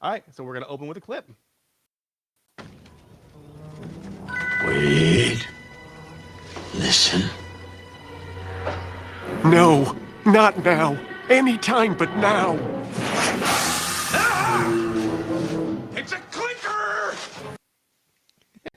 All right, so we're gonna open with a clip. Wait. Listen. No, not now. Anytime but now. It's a clicker!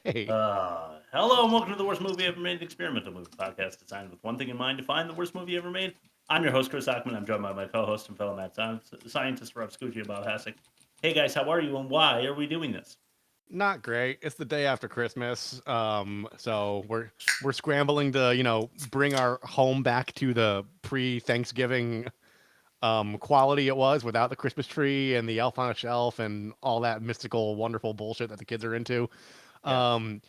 Hey, Hello and welcome to the Worst Movie Ever Made, experimental movie podcast designed with one thing in mind: to find the worst movie ever made. I'm your host, Chris Ackman. I'm joined by my co-host and fellow mad scientist, Rob Scucci, and Bob Hassick. Hey guys, how are you and why are we doing this? not great. It's the day after Christmas, so we're scrambling to bring our home back to the pre-Thanksgiving quality it was without the Christmas tree and the elf on a shelf and all that mystical, wonderful bullshit that the kids are into. Yeah. Um,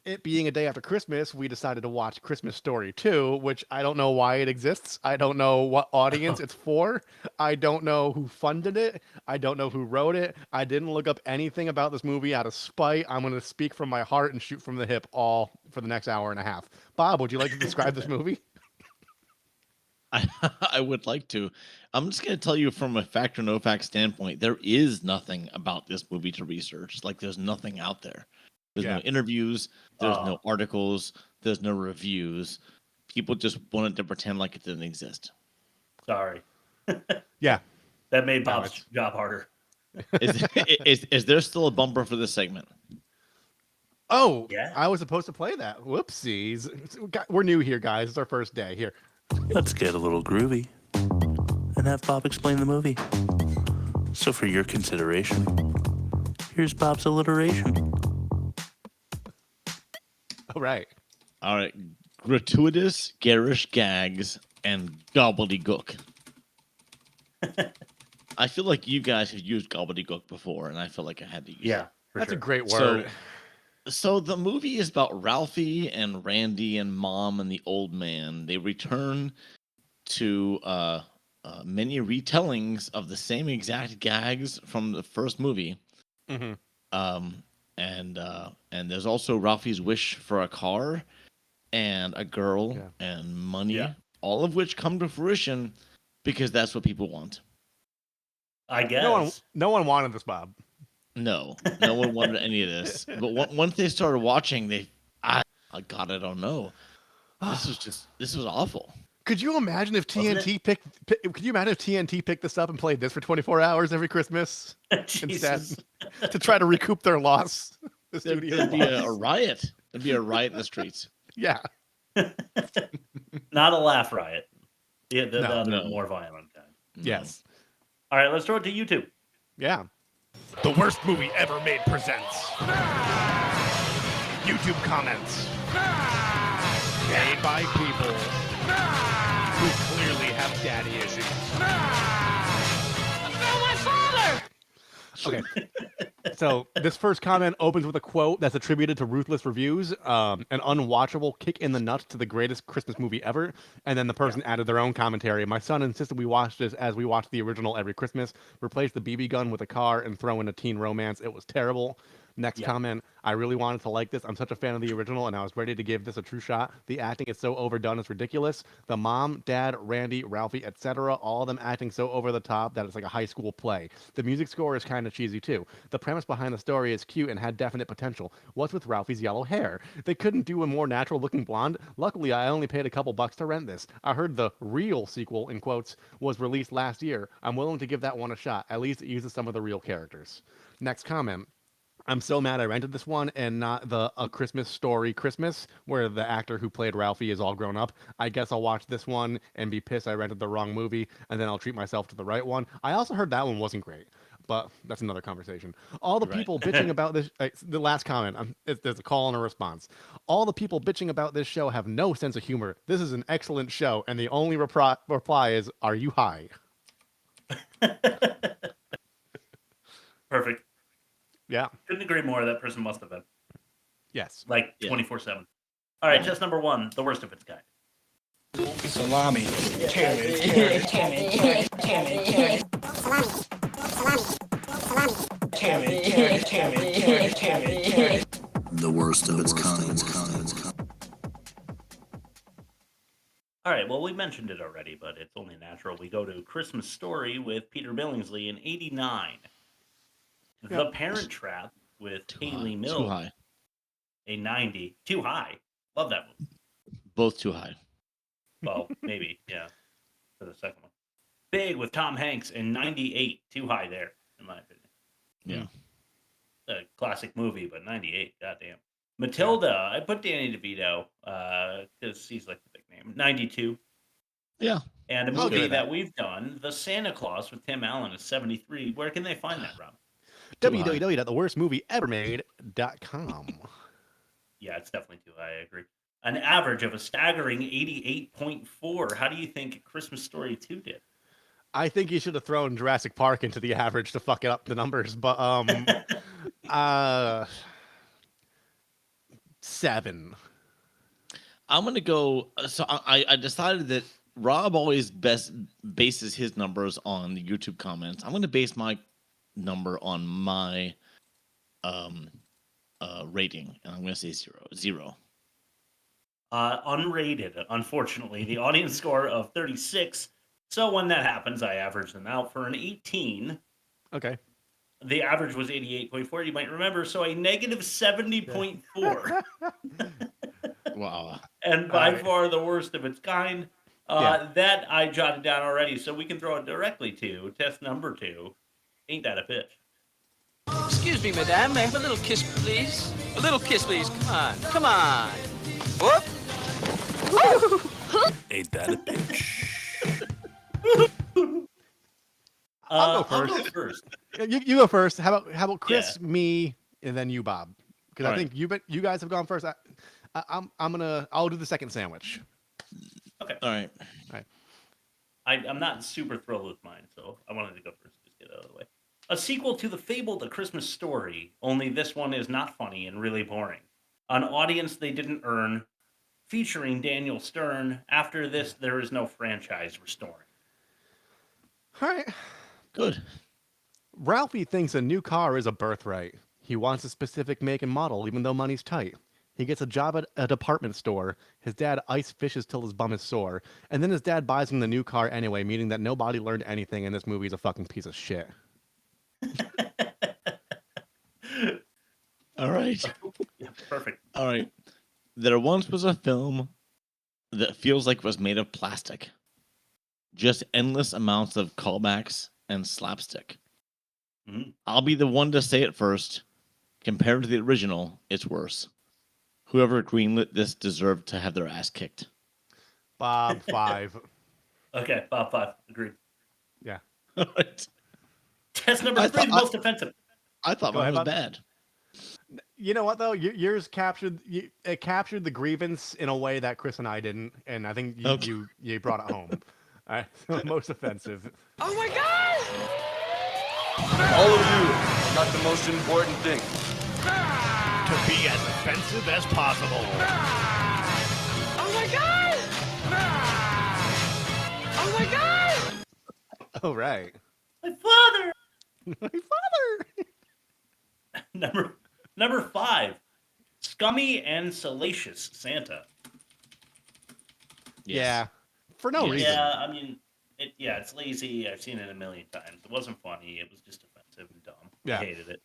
it being a day after Christmas, we decided to watch Christmas Story 2, which I don't know why it exists. I don't know what audience it's for. I don't know who funded it. I don't know who wrote it. I didn't look up anything about this movie out of spite. I'm going to speak from my heart and shoot from the hip all for the next hour and a half. Bob, would you like to describe this movie? I would like to. I'm just going to tell you from a fact or no fact standpoint, there is nothing about this movie to research. Like, there's nothing out there. There's no interviews, there's no articles, there's no reviews. People just wanted to pretend like it didn't exist. Sorry. Yeah. That made Bob's job harder. Is there still a bumper for this segment? Oh, Yeah. I was supposed to play that. Whoopsies. We're new here, guys. It's our first day. Here. Let's get a little groovy and have Bob explain the movie. So for your consideration, here's Bob's alliteration. All right. All right. Gratuitous, garish gags, and gobbledygook. I feel like you guys have used gobbledygook before, and I feel like I had to use it. That's a great word. So the movie is about Ralphie and Randy and Mom and the old man. They return to many retellings of the same exact gags from the first movie. Mm-hmm. And there's also Ralphie's wish for a car and a girl and money, all of which come to fruition because that's what people want. I guess. No one wanted this, Bob. No one wanted any of this. But once they started watching, God, I don't know. This was awful. Could you imagine if TNT picked this up and played this for 24 hours every Christmas instead to try to recoup their loss? There'd be a riot. There'd be a riot in the streets. Yeah. Not a laugh riot. Yeah, the No. more violent kind. Yes. All right, let's throw it to YouTube. Yeah. The Worst Movie Ever Made presents YouTube comments made by people who clearly have daddy issues. My father! Okay. So this first comment opens with a quote that's attributed to Ruthless Reviews, an unwatchable kick in the nuts to the greatest Christmas movie ever. And then the person added their own commentary. My son insisted we watch this as we watch the original every Christmas. Replace the BB gun with a car and throw in a teen romance. It was terrible. Next comment, I really wanted to like this. I'm such a fan of the original, and I was ready to give this a true shot. The acting is so overdone, it's ridiculous. The mom, dad, Randy, Ralphie, etc., all of them acting so over the top that it's like a high school play. The music score is kind of cheesy, too. The premise behind the story is cute and had definite potential. What's with Ralphie's yellow hair? They couldn't do a more natural-looking blonde? Luckily, I only paid a couple bucks to rent this. I heard the real sequel, in quotes, was released last year. I'm willing to give that one a shot. At least it uses some of the real characters. Next comment. I'm so mad I rented this one and not the A Christmas Story Christmas, where the actor who played Ralphie is all grown up. I guess I'll watch this one and be pissed I rented the wrong movie, and then I'll treat myself to the right one. I also heard that one wasn't great, but that's another conversation. All the people bitching about this, the last comment, there's a call and a response. All the people bitching about this show have no sense of humor. This is an excellent show, and the only reply is, are you high? Perfect. Yeah. Couldn't agree more. That person must have been. Yes. Like 24/7. All right, test number one, the worst of its kind. Salami. The worst of its kind. All right, well, we mentioned it already, but it's only natural. We go to Christmas Story with Peter Billingsley in '89. The Parent Trap with Haley Mills. Too high. A 90. Too high. Love that movie. Both too high. Well, maybe, yeah. For the second one. Big with Tom Hanks in 98. Too high there, in my opinion. Yeah. A classic movie, but 98. Goddamn. Matilda. I put Danny DeVito because he's like the big name. 92. Yeah. And a I'll give movie it that. that we've done, The Santa Claus with Tim Allen, is 73. Where can they find that, Rob? www.theworstmovieevermade.com. Yeah, it's definitely too high. I agree. An average of a staggering 88.4. How do you think Christmas Story 2 did? I think you should have thrown Jurassic Park into the average to fuck it up the numbers, but 7. I'm gonna go. So I decided that Rob always best bases his numbers on the YouTube comments. I'm gonna base my number on my rating, and I'm gonna say 0. Unrated, unfortunately. The audience score of 36. So when that happens, I average them out for an 18. Okay. The average was 88.4, you might remember. So a negative 70.4. Wow. And by right. far the worst of its kind. That I jotted down already, so we can throw it directly to test number 2. Ain't that a bitch? Excuse me, madame. May I have a little kiss, please? A little kiss, please. Come on. Come on. Whoop. Ain't that a bitch? I'll go first. You go first. How about Chris, me, and then you, Bob? Because I think you guys have gone first. I'll do the second sandwich. Okay. All right. I'm not super thrilled with mine, so I wanted to go first. Just get it out of the way. A sequel to the fabled A Christmas Story, only this one is not funny and really boring. An audience they didn't earn, featuring Daniel Stern. After this, there is no franchise restoring. All right. Good. Ralphie thinks a new car is a birthright. He wants a specific make and model, even though money's tight. He gets a job at a department store. His dad ice fishes till his bum is sore. And then his dad buys him the new car anyway, meaning that nobody learned anything and this movie is a fucking piece of shit. All right. Yeah, perfect. All right. There once was a film that feels like it was made of plastic. Just endless amounts of callbacks and slapstick. Mm-hmm. I'll be the one to say it first. Compared to the original, it's worse. Whoever greenlit this deserved to have their ass kicked. Bob, 5. Okay, Bob 5. Agreed. Yeah. All right. Test number 3, the most offensive. I thought Go mine ahead, was Bob. bad. You know what though? Yours captured it captured the grievance in a way that Chris and I didn't, and I think you brought it home. All right, so most offensive. Oh my God! All of you got the most important thing. To be as offensive as possible. Oh my God! Oh my God! Oh right. My father. My father. Number 5, Scummy and Salacious Santa. Yes. Yeah. For no reason. Yeah, I mean, it's lazy. I've seen it a million times. It wasn't funny. It was just offensive and dumb. Yeah. I hated it.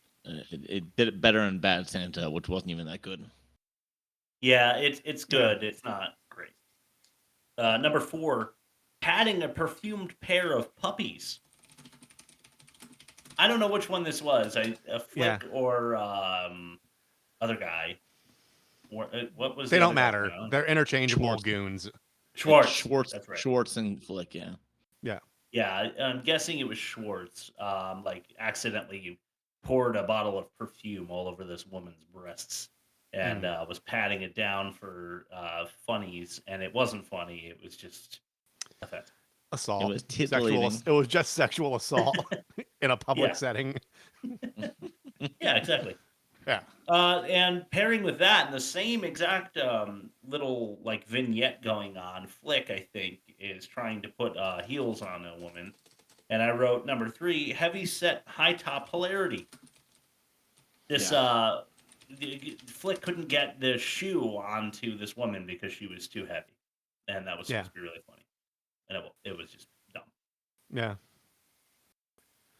It did it better in Bad Santa, which wasn't even that good. Yeah, it's good. It's not great. Number 4, patting a perfumed pair of puppies. I don't know which one this was. A Flick or other guy. Or, what was They the don't other matter. guy? They're interchangeable Schwartz. goons. Schwartz. That's right. Schwartz and Flick, yeah. Yeah. Yeah, I'm guessing it was Schwartz. Like accidentally poured a bottle of perfume all over this woman's breasts and was patting it down for funnies, and it wasn't funny. It was just offensive. Assault. It was titillating. It was just sexual assault in a public setting. Yeah, exactly. Yeah. And pairing with that, in the same exact little like vignette going on, Flick, I think, is trying to put heels on a woman. And I wrote number 3, Heavyset high top hilarity. This Flick couldn't get the shoe onto this woman because she was too heavy, and that was supposed to be really funny. And it was just dumb. Yeah.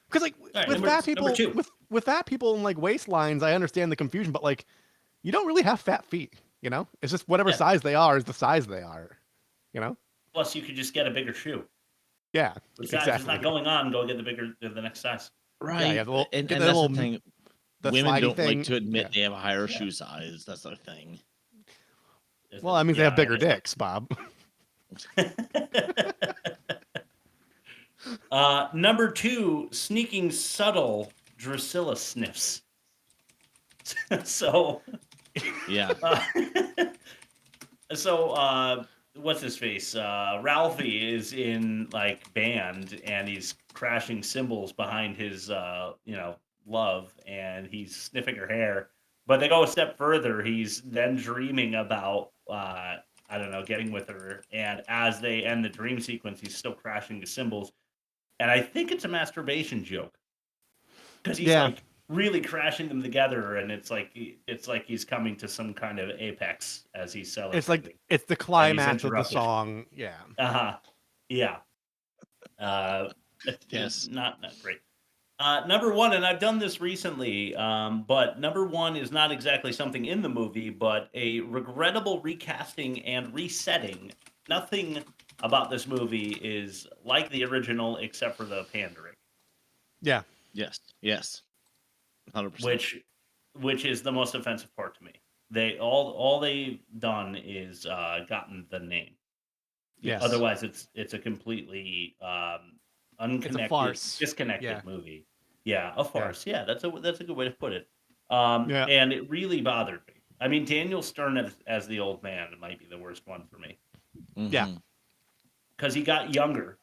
Because like All right, with number fat people, 2. with fat people and like waistlines, I understand the confusion, but like, you don't really have fat feet. You know, it's just whatever size they are is the size they are. You know. Plus, you could just get a bigger shoe. Yeah, Besides, exactly. it's not going on. Go get the next size. Right. Yeah, the and get that's little, the thing. the Women slidey don't thing. like to admit they have a higher shoe size. That's the thing. Well, that means they have bigger dicks, Bob. Number 2, sneaking subtle Drusilla sniffs. So, yeah. What's his face? Ralphie is in like band and he's crashing cymbals behind his, love, and he's sniffing her hair. But they go a step further. He's then dreaming about, getting with her. And as they end the dream sequence, he's still crashing the cymbals. And I think it's a masturbation joke because he's like really crashing them together, and it's like he's coming to some kind of apex as he's celebrating. It's like it's the climax of the song. Yeah. Yeah. Yes. Not great. Number 1, and I've done this recently, but number 1 is not exactly something in the movie, but a regrettable recasting and resetting. Nothing about this movie is like the original except for the pandering. Yeah. Yes. 100%. Which is the most offensive part to me. They all they've done is gotten the name. Yes. Otherwise, it's a completely unconnected, it's a farce. Disconnected movie. Yeah, a farce. Yeah, that's a good way to put it. And it really bothered me. I mean, Daniel Stern as the old man might be the worst one for me. Mm-hmm. Yeah. Because he got younger.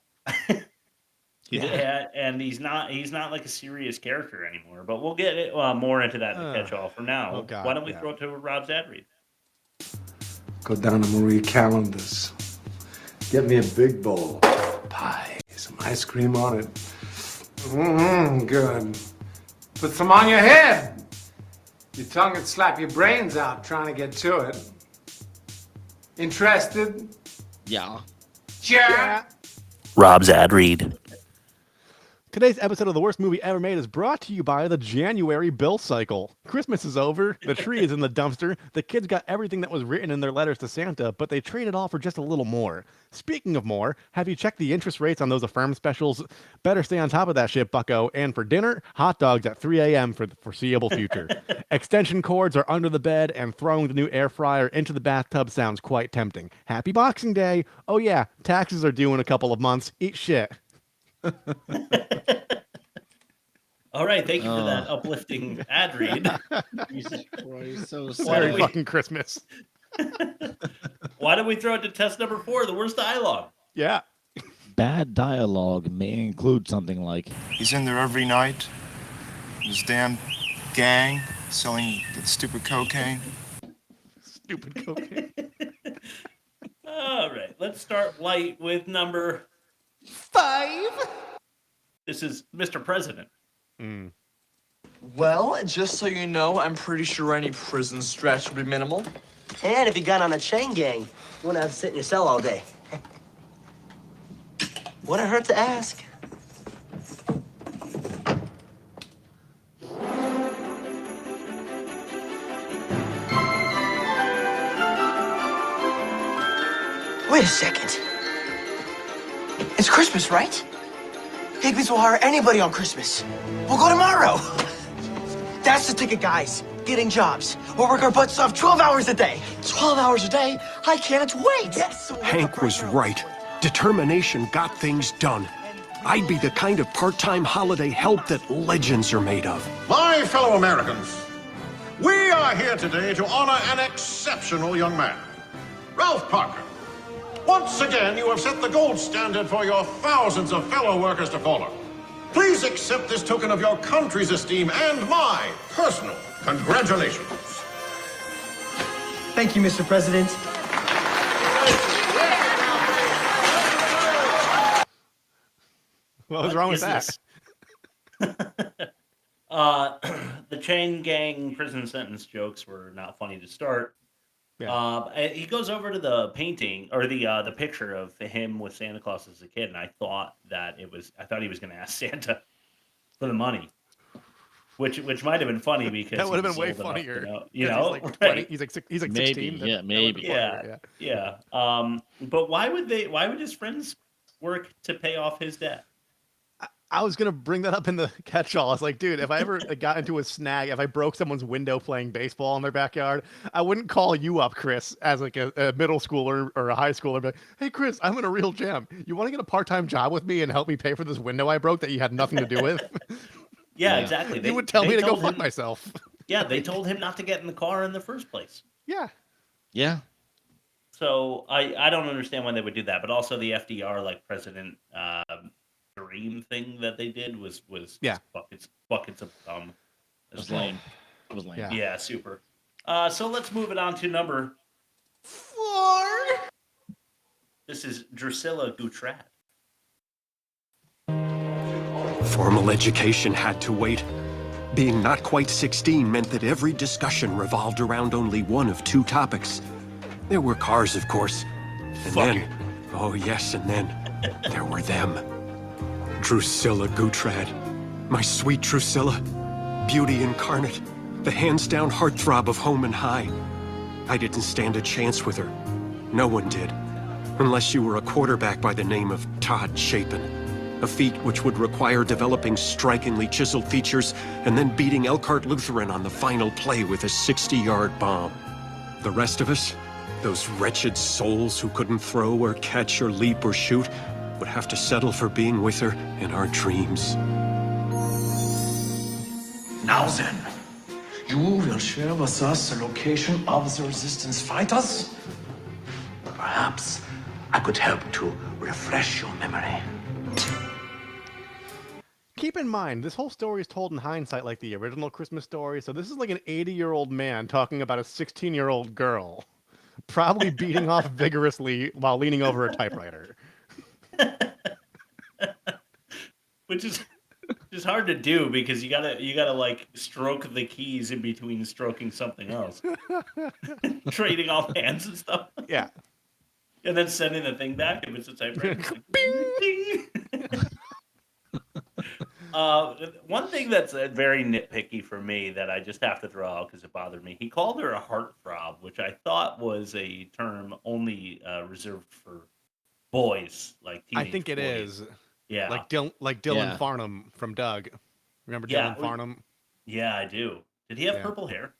Yeah. And he's not like a serious character anymore. But we'll get more into that in the catch-all. For now, oh God, why don't we throw it to Rob's ad read? Go down to Marie Callender's. Get me a big bowl. Pie. Some ice cream on it. Good. Put some on your head. Your tongue would slap your brains out trying to get to it. Interested? Yeah. Yeah. Rob's ad read. Today's episode of The Worst Movie Ever Made is brought to you by the January bill cycle. Christmas is over, the tree is in the dumpster, the kids got everything that was written in their letters to Santa, but they traded all for just a little more. Speaking of more, have you checked the interest rates on those Affirm specials? Better stay on top of that shit, bucko. And for dinner, hot dogs at 3 a.m. for the foreseeable future. Extension cords are under the bed, and throwing the new air fryer into the bathtub sounds quite tempting. Happy Boxing Day! Oh yeah, taxes are due in a couple of months. Eat shit. All right, thank you for that uplifting ad read. Jesus Christ, so Merry fucking Christmas. Why don't we throw it to test number 4, the worst dialogue? Yeah. Bad dialogue may include something like, he's in there every night. His damn gang selling that stupid cocaine. Stupid cocaine. All right, let's start light with number 5. This is Mr. President. Well, just so you know, I'm pretty sure any prison stretch would be minimal. And if you got on a chain gang, you wouldn't have to sit in your cell all day. Wouldn't hurt to ask. Wait a second. It's Christmas, right? Higby's will hire anybody on Christmas. We'll go tomorrow. That's the ticket, guys. Getting jobs. We'll work our butts off 12 hours a day. 12 hours a day? I can't wait. Yes. Hank was right. Determination got things done. I'd be the kind of part-time holiday help that legends are made of. My fellow Americans, we are here today to honor an exceptional young man, Ralph Parker. Once again, you have set the gold standard for your thousands of fellow workers to follow. Please accept this token of your country's esteem and my personal congratulations. Thank you, Mr. President. What was wrong with that? The chain gang prison sentence jokes were not funny to start. Yeah. He goes over to the painting or the picture of him with Santa Claus as a kid, and I thought he was going to ask Santa for the money, which might have been funny because that would have he been way was old enough to funnier. know, He's like 20, right? he's like Maybe, 16. yeah, maybe. Yeah. But why would his friends work to pay off his debt? I was gonna bring that up in the catch-all. I was like, dude, if I ever got into a snag, if I broke someone's window playing baseball in their backyard, I wouldn't call you up, Chris, as like a middle schooler or a high schooler. But hey, Chris, I'm in a real jam. You want to get a part-time job with me and help me pay for this window I broke that you had nothing to do with? Yeah, exactly. You would tell me to go fuck myself. Yeah, they told him not to get in the car in the first place. Yeah. Yeah. So I don't understand why they would do that, but also the FDR like president dream thing that they did was yeah buckets of dumb. It was lame. It was lame. Yeah, super. So let's move it on to number 4. This is Drusilla Gutrat. Formal education had to wait. Being not quite 16 meant that every discussion revolved around only one of 2 topics. There were cars, of course. And then, oh yes, and then, there were them. Drusilla Gutrat. My sweet Drusilla. Beauty incarnate. The hands-down heartthrob of home and high. I didn't stand a chance with her. No one did. Unless you were a quarterback by the name of Todd Chapin. A feat which would require developing strikingly chiseled features and then beating Elkhart Lutheran on the final play with a 60-yard bomb. The rest of us, those wretched souls who couldn't throw or catch or leap or shoot, would have to settle for being with her in our dreams. Now then, you will share with us the location of the resistance fighters? Perhaps I could help to refresh your memory. Keep in mind, this whole story is told in hindsight like the original Christmas Story, so this is like an 80-year-old man talking about a 16-year-old girl, probably beating off vigorously while leaning over a typewriter. Which is just hard to do because you gotta like stroke the keys in between stroking something else. Trading off hands and stuff. Yeah. And then sending the thing back if it's a typewriter. Like, bing! One thing that's very nitpicky for me that I just have to throw out because it bothered me. He called her a heartthrob, which I thought was a term only reserved for boys, like teenage I think it boys. is. Yeah, like Dylan Farnham from Doug. Remember Dylan Farnham? Yeah, I do. Did he have purple hair?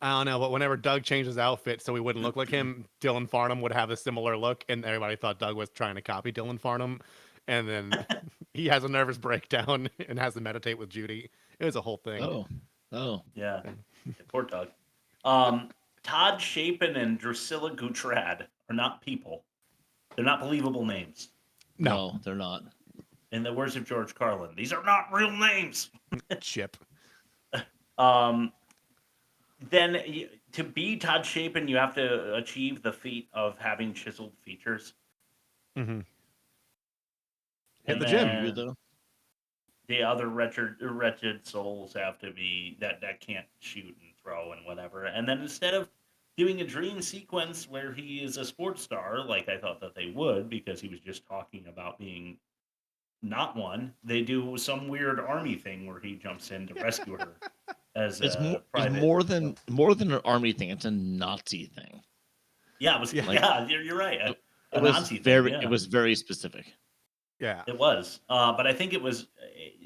I don't know, but whenever Doug changed his outfit so he wouldn't look like him, Dylan Farnham would have a similar look, and everybody thought Doug was trying to copy Dylan Farnham. And then he has a nervous breakdown and has to meditate with Judy. It was a whole thing. Oh. Yeah. Poor Doug. Todd Chapin and Drusilla Gutrat are not people. They're not believable names. No, they're not. In the words of George Carlin, these are not real names. Chip. Then to be Todd Chapin, you have to achieve the feat of having chiseled features. Mm-hmm. Hit the gym. The other wretched souls have to be that can't shoot and throw and whatever. And then instead of doing a dream sequence where he is a sports star, like I thought that they would, because he was just talking about being not one, they do some weird army thing where he jumps in to rescue her as it's private. It's more than an army thing. It's a Nazi thing. Yeah, it was. Like, yeah, you're right. It was very specific. Yeah, it was. But I think it was.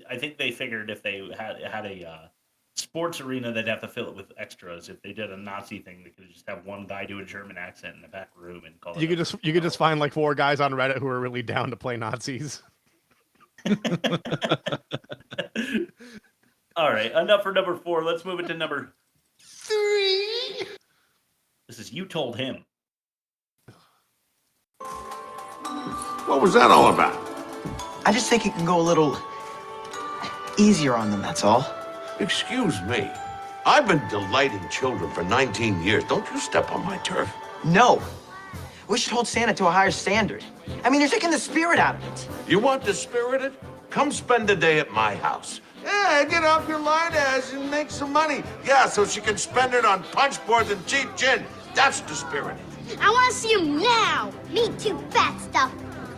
I think they figured if they had a sports arena, they'd have to fill it with extras. If they did a Nazi thing, they could just have one guy do a German accent in the back room and call it. You could just find like 4 guys on Reddit who are really down to play Nazis. All right, enough for number 4. Let's move it to number 3. This is You Told Him. What was that all about? I just think it can go a little easier on them, that's all. Excuse me. I've been delighting children for 19 years. Don't you step on my turf. No. We should hold Santa to a higher standard. I mean, you're taking the spirit out of it. You want dispirited? Come spend the day at my house. Yeah, get off your line ass and make some money. Yeah, so she can spend it on punch boards and cheap gin. That's dispirited. I want to see him now. Me too, fat stuff.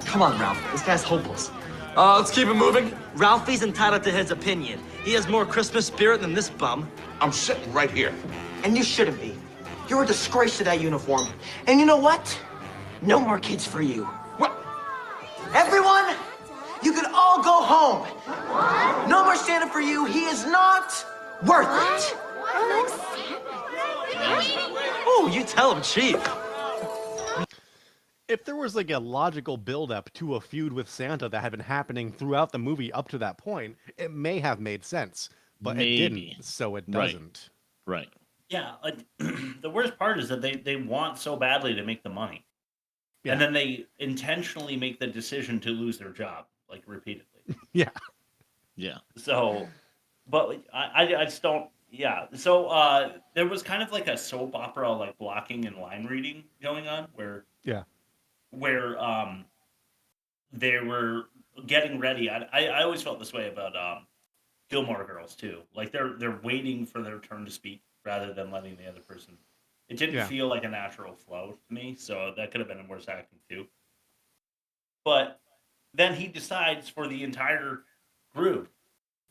Come on, Ralph. This guy's hopeless. Let's keep it moving. Ralphie's entitled to his opinion. He has more Christmas spirit than this bum. I'm sitting right here. And you shouldn't be. You're a disgrace to that uniform. And you know what? No more kids for you. What? Everyone, you can all go home. No more Santa for you. He is not worth it. Oh, you tell him, Chief. If there was like a logical buildup to a feud with Santa that had been happening throughout the movie up to that point, it may have made sense, but it didn't, so it doesn't. Right. Yeah, the worst part is that they want so badly to make the money. Yeah. And then they intentionally make the decision to lose their job, like, repeatedly. Yeah. Yeah. So, but I just don't, yeah. So there was kind of like a soap opera, like, blocking and line reading going on where they were getting ready. I always felt this way about Gilmore Girls, too. Like, they're waiting for their turn to speak rather than letting the other person. It didn't feel like a natural flow to me, so that could have been worse acting too. But then he decides for the entire group,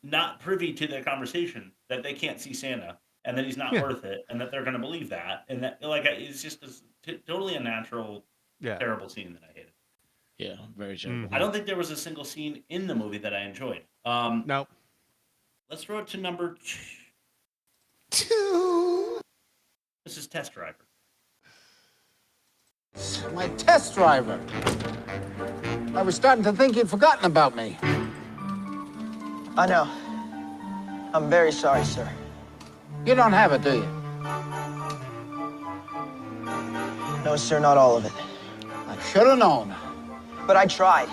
not privy to their conversation, that they can't see Santa and that he's not worth it, and that they're going to believe that, and that it's just totally unnatural, terrible scene that I hated. Yeah, very terrible. I don't think there was a single scene in the movie that I enjoyed. No. Let's throw it to number 2. This is Test Driver. My test driver. I was starting to think you'd forgotten about me. I know. I'm very sorry, sir. You don't have it, do you? No, sir, not all of it. I should have known. But I tried.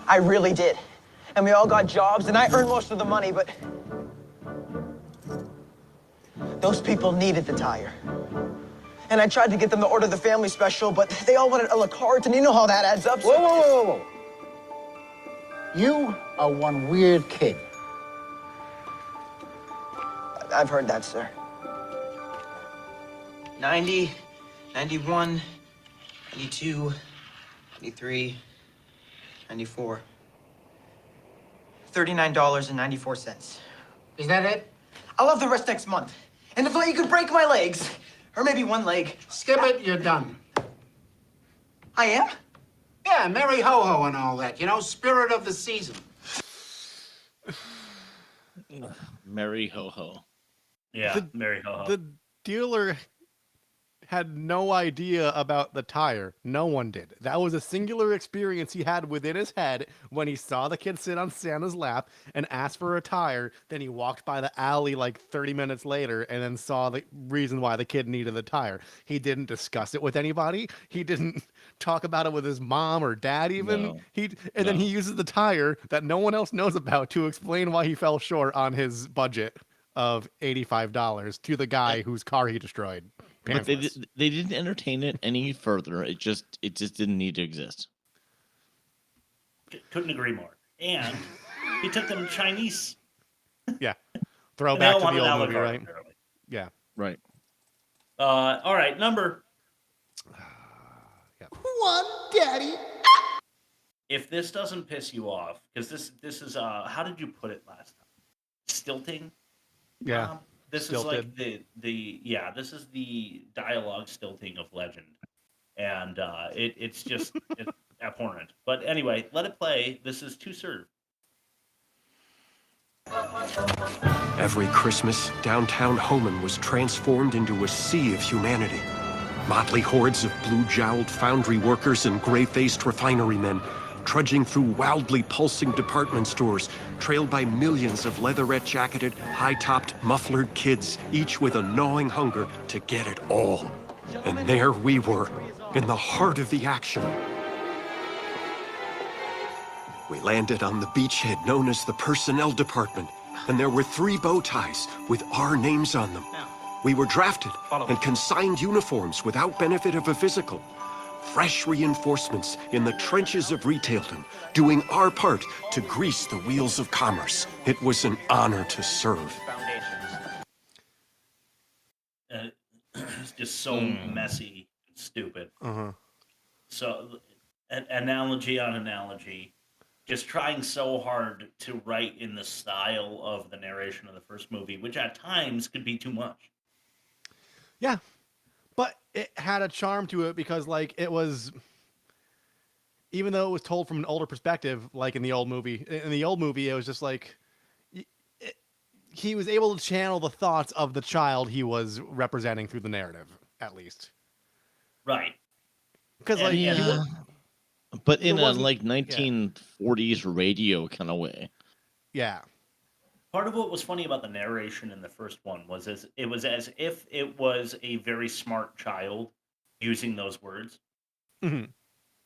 I really did. And we all got jobs, and I earned most of the money, but those people needed the tire. And I tried to get them to order the family special, but they all wanted a la carte, and you know how that adds up. Whoa, whoa, whoa, whoa. You are one weird kid. I've heard that, sir. 90, 91, 92, 93, 94. $39.94. Is that it? I'll have the rest next month. And if you could break my legs, or maybe one leg. Skip it, you're done. I am? Yeah, Merry Ho-Ho and all that. You know, spirit of the season. Merry Ho-Ho. Yeah, Merry Ho-Ho. The dealer had no idea about the tire. No one did. That was a singular experience he had within his head when he saw the kid sit on Santa's lap and ask for a tire. Then he walked by the alley like 30 minutes later and then saw the reason why the kid needed the tire. He didn't discuss it with anybody. He didn't talk about it with his mom or dad even. Then he uses the tire that no one else knows about to explain why he fell short on his budget of $85 to the guy whose car he destroyed. But they didn't entertain it any further. It just didn't need to exist. Couldn't agree more. And he took them Chinese. Yeah. Throwback to the old movie, right? Apparently. Yeah. Right. All right, number 1, Daddy. If this doesn't piss you off, because this is how did you put it last time? Stilting? Yeah. This Stilted. is like this is the dialogue stilting of legend. And it's just it's abhorrent. But anyway, let it play. This is To Serve. Every Christmas, downtown Homan was transformed into a sea of humanity. Motley hordes of blue-jowled foundry workers and gray-faced refinery men trudging through wildly pulsing department stores, trailed by millions of leatherette-jacketed, high-topped, mufflered kids, each with a gnawing hunger to get it all. And there we were, in the heart of the action. We landed on the beachhead known as the Personnel Department, and there were 3 bow ties with our names on them. We were drafted and consigned uniforms without benefit of a physical. Fresh reinforcements in the trenches of retaildom, doing our part to grease the wheels of commerce. It was an honor to serve. It's just so messy, stupid. So, an analogy on analogy. is trying so hard to write in the style of the narration of the first movie, which at times could be too much. Yeah, but it had a charm to it because, like, it was, even though it was told from an older perspective, like in the old movie, it was just like he was able to channel the thoughts of the child he was representing through the narrative, at least. Right. Because, like, but in a like 1940s radio kind of way. Yeah. Part of what was funny about the narration in the first one was it was as if it was a very smart child using those words. Mm-hmm.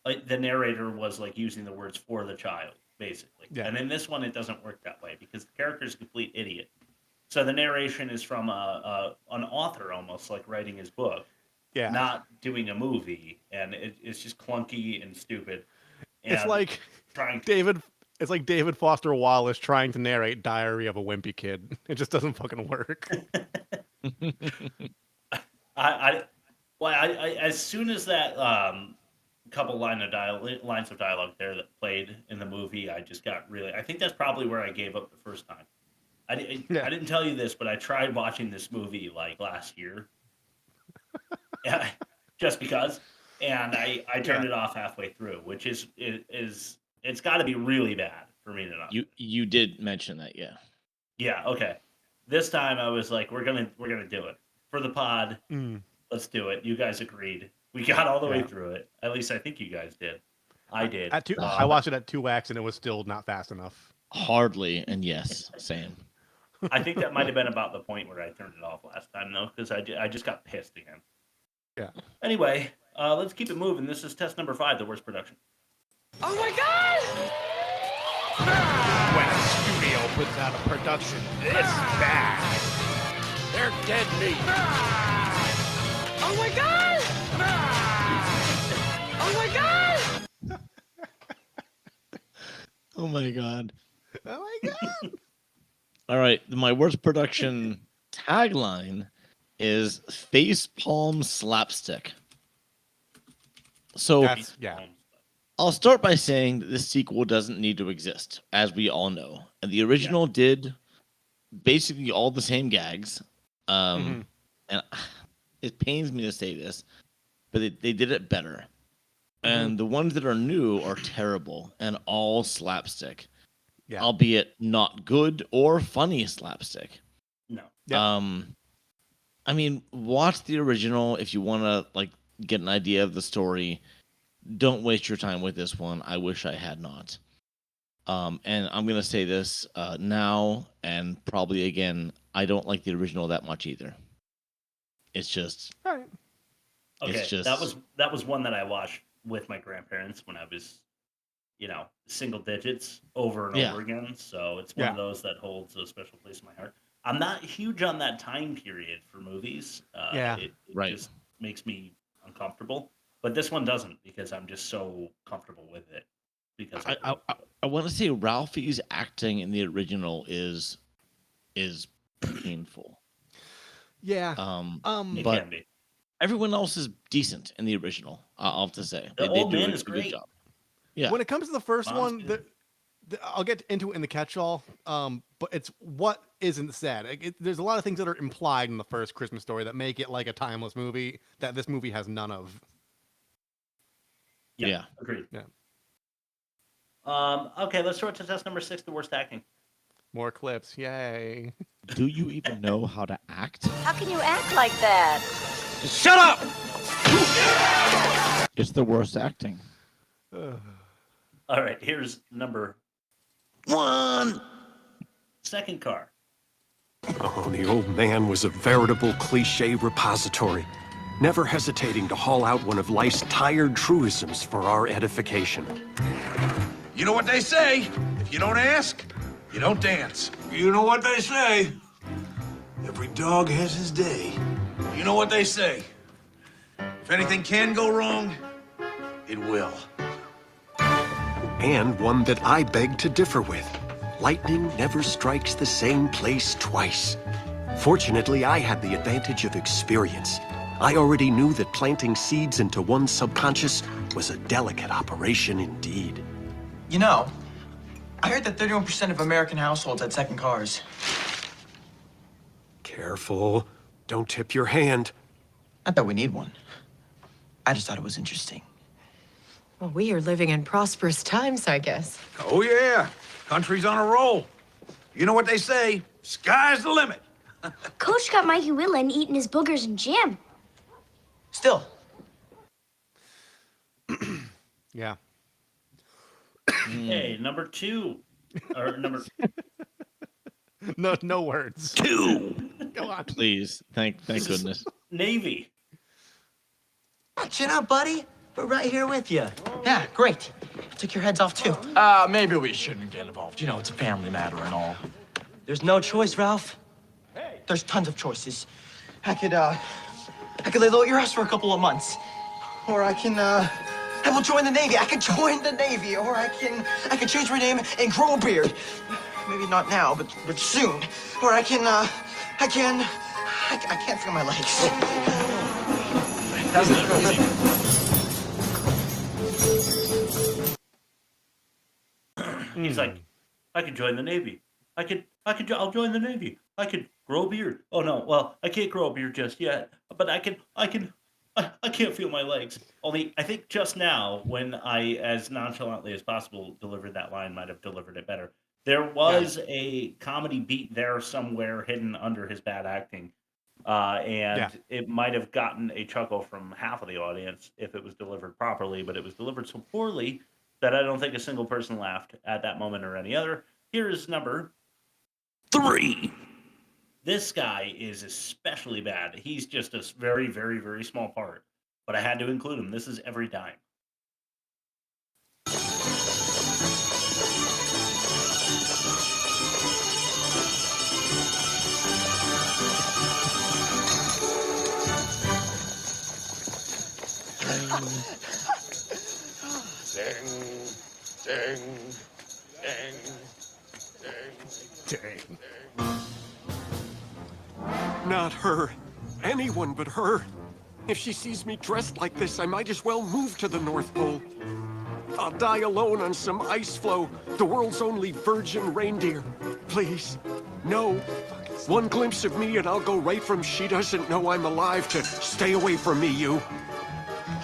Like the narrator was like using the words for the child, basically. Yeah. And in this one, it doesn't work that way because the character is a complete idiot. So the narration is from an author, almost like writing his book. Yeah. Not doing a movie, and it's just clunky and stupid. And It's like It's like David Foster Wallace trying to narrate Diary of a Wimpy Kid. It just doesn't fucking work. I as soon as that couple lines of dialogue there that played in the movie, I just got really. I think that's probably where I gave up the first time. I didn't tell you this, but I tried watching this movie like last year, just because, and I turned it off halfway through, which is it's got to be really bad for me to not. You did mention that, yeah. Yeah. Okay. This time I was like, we're gonna do it for the pod. Let's do it. You guys agreed. We got all the way through it. At least I think you guys did. I did. I watched it at 2x and it was still not fast enough. Hardly, and yes, same. I think that might have been about the point where I turned it off last time, though, because I just got pissed again. Yeah. Anyway, let's keep it moving. This is test number 5, the worst production. Oh my God! When a studio puts out a production this bad, they're dead meat. Oh my God! Oh my God! Oh my God. Oh my God. All right, my worst production tagline is Facepalm slapstick. So I'll start by saying that this sequel doesn't need to exist, as we all know. And the original did basically all the same gags. And it pains me to say this, but they did it better. And the ones that are new are terrible and all slapstick. Yeah. Albeit not good or funny slapstick. No. I mean, watch the original if you want to like get an idea of the story. Don't waste your time with this one. I wish I had not. And I'm gonna say this now and probably again. I don't like the original that much either. It's just. All right. Okay, it's just, that was one that I watched with my grandparents when I was, single digits over and over again. So it's one of those that holds a special place in my heart. I'm not huge on that time period for movies. It just makes me uncomfortable. But this one doesn't because I'm just so comfortable with it. Because I want to say Ralphie's acting in the original is painful. Yeah. It but can be. Everyone else is decent in the original. I'll have to say The they old do man a is good great. job. Yeah. When it comes to the first Mom's one, good. I'll get into it in the catch-all. But it's what isn't said. There's a lot of things that are implied in the first Christmas Story that make it like a timeless movie that this movie has none of. Yeah. Agreed. Yeah. Okay, let's throw it to test number 6, the worst acting. More clips. Yay. Do you even know how to act? How can you act like that? Shut up! It's the worst acting. All right, here's number 1. Second car. Oh, the old man was a veritable cliche repository, never hesitating to haul out one of life's tired truisms for our edification. You know what they say? If you don't ask, you don't dance. You know what they say? Every dog has his day. You know what they say? If anything can go wrong, it will. And one that I beg to differ with. Lightning never strikes the same place twice. Fortunately, I had the advantage of experience. I already knew that planting seeds into one's subconscious was a delicate operation indeed. You know, I heard that 31% of American households had second cars. Careful. Don't tip your hand. Not that we need one. I just thought it was interesting. Well, we are living in prosperous times, I guess. Oh, yeah. Country's on a roll. You know what they say, sky's the limit. Coach got Mikey Whitland eating his boogers and jam. Still. Yeah. Okay, number 2. Or number... No words. 2. Go on. Please. Thank goodness. Navy. Chin up, buddy. We're right here with you. Yeah, great. Took your heads off, too. Maybe we shouldn't get involved. You know, it's a family matter and all. There's no choice, Ralph. There's tons of choices. I could lay low at your house for a couple of months. Or I will join the Navy. I could join the Navy. Or I can change my name and grow a beard. Maybe not now, but soon. Or I can't feel my legs. That's easy. He's like, I could join the Navy. I'll join the Navy. I could grow a beard. Oh no, well, I can't grow a beard just yet, but I can't feel my legs. Only, I think just now, when I, as nonchalantly as possible, delivered that line, might have delivered it better. There was a comedy beat there somewhere hidden under his bad acting. It might have gotten a chuckle from half of the audience if it was delivered properly, but it was delivered so poorly that I don't think a single person laughed at that moment or any other. Here is number 3. This guy is especially bad. He's just a very, very, very small part, but I had to include him. This is Every Dime. Dang. Not her. Anyone but her. If she sees me dressed like this, I might as well move to the North Pole. I'll die alone on some ice floe, the world's only virgin reindeer. Please, no. One glimpse of me and I'll go right from she doesn't know I'm alive to stay away from me, you.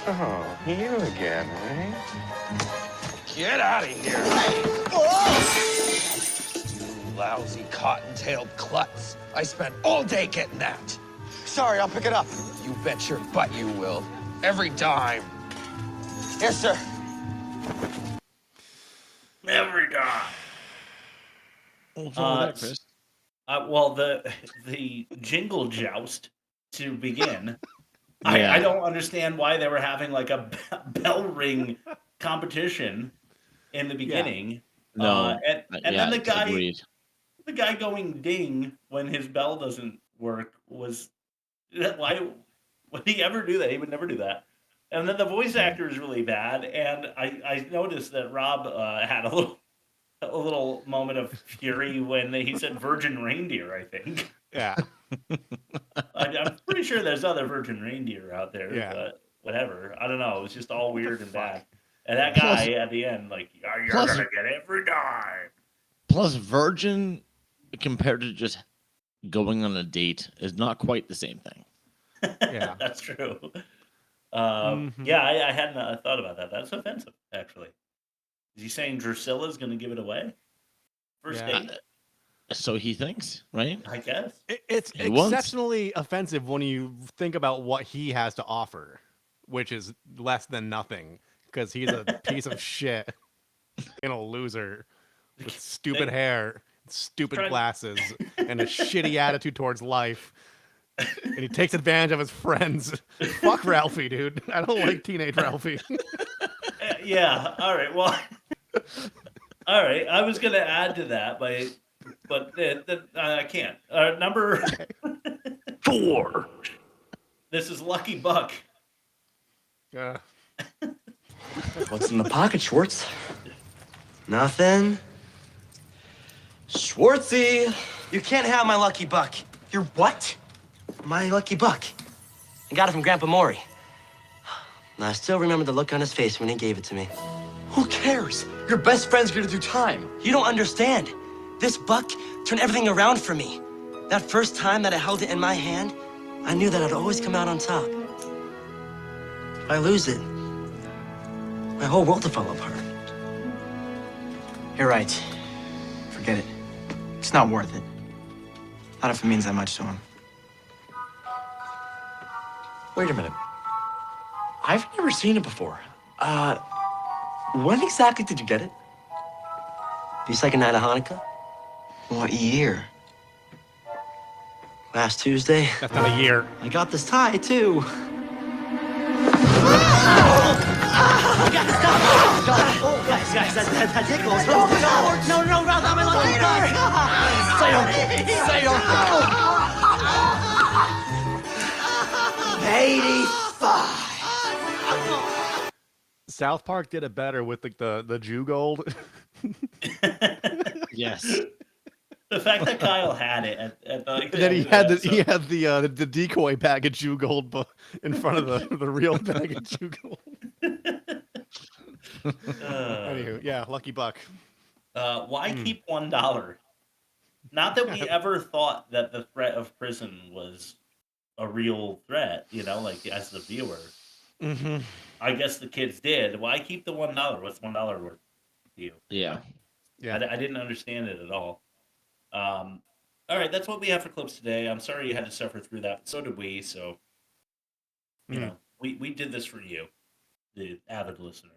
Oh, you again, eh? Get out of here. You lousy cotton-tailed klutz. I spent all day getting that. Sorry, I'll pick it up. You bet your butt you will. Every dime. Yes, sir. Every dime. What's wrong with that, Chris? Well, the jingle joust to begin. I don't understand why they were having like a bell ring competition in the beginning. No, and then the guy, agreed. the guy going ding when his bell doesn't work was why would he ever do that? He would never do that. And then the voice actor is really bad. And I noticed that Rob had a little moment of fury when he said virgin reindeer, I think. Yeah. I'm pretty sure there's other virgin reindeer out there, but whatever. I don't know. It was just all weird and bad. And that guy at the end, like, you're going to get every dime. Plus, virgin compared to just going on a date is not quite the same thing. Yeah. That's true. Yeah, I hadn't thought about that. That's offensive, actually. Is he saying Drusilla's going to give it away? First date? So he thinks, right? I guess. It's exceptionally offensive when you think about what he has to offer, which is less than nothing, because he's a piece of shit and a loser with stupid hair, stupid glasses, and a shitty attitude towards life. And he takes advantage of his friends. Fuck Ralphie, dude. I don't like teenage Ralphie. Yeah. All right. Well, all right. I was going to add to that, but I can't. Number 4. This is Lucky Buck. Yeah. What's in the pocket, Schwartz? Nothing. Schwartzy, you can't have my Lucky Buck. Your what? My Lucky Buck. I got it from Grandpa Maury. And I still remember the look on his face when he gave it to me. Who cares? Your best friend's gonna do time. You don't understand. This buck turned everything around for me. That first time that I held it in my hand, I knew that I'd always come out on top. If I lose it, my whole world will fall apart. You're right. Forget it. It's not worth it. Not if it means that much to him. Wait a minute. I've never seen it before. When exactly did you get it? The second night of Hanukkah? What year? Last Tuesday? That's not a year. I got this tie, too. Guys, that tickles. No, Ralph, I'm in lucky Sail. 85. South Park did it better with the Jew gold. Yes. The fact that Kyle had it at the, And then he had the decoy bag of Jew gold in front of the real bag of Jew gold. Anywho, yeah, lucky buck. Why keep $1? Not that we ever thought that the threat of prison was a real threat, like as the viewer. Mm-hmm. I guess the kids did. Why keep the $1? What's $1 worth to you? Yeah. I didn't understand it at all. All right, that's what we have for clips today. I'm sorry you had to suffer through that, but so did we. So, we did this for you, the avid listener.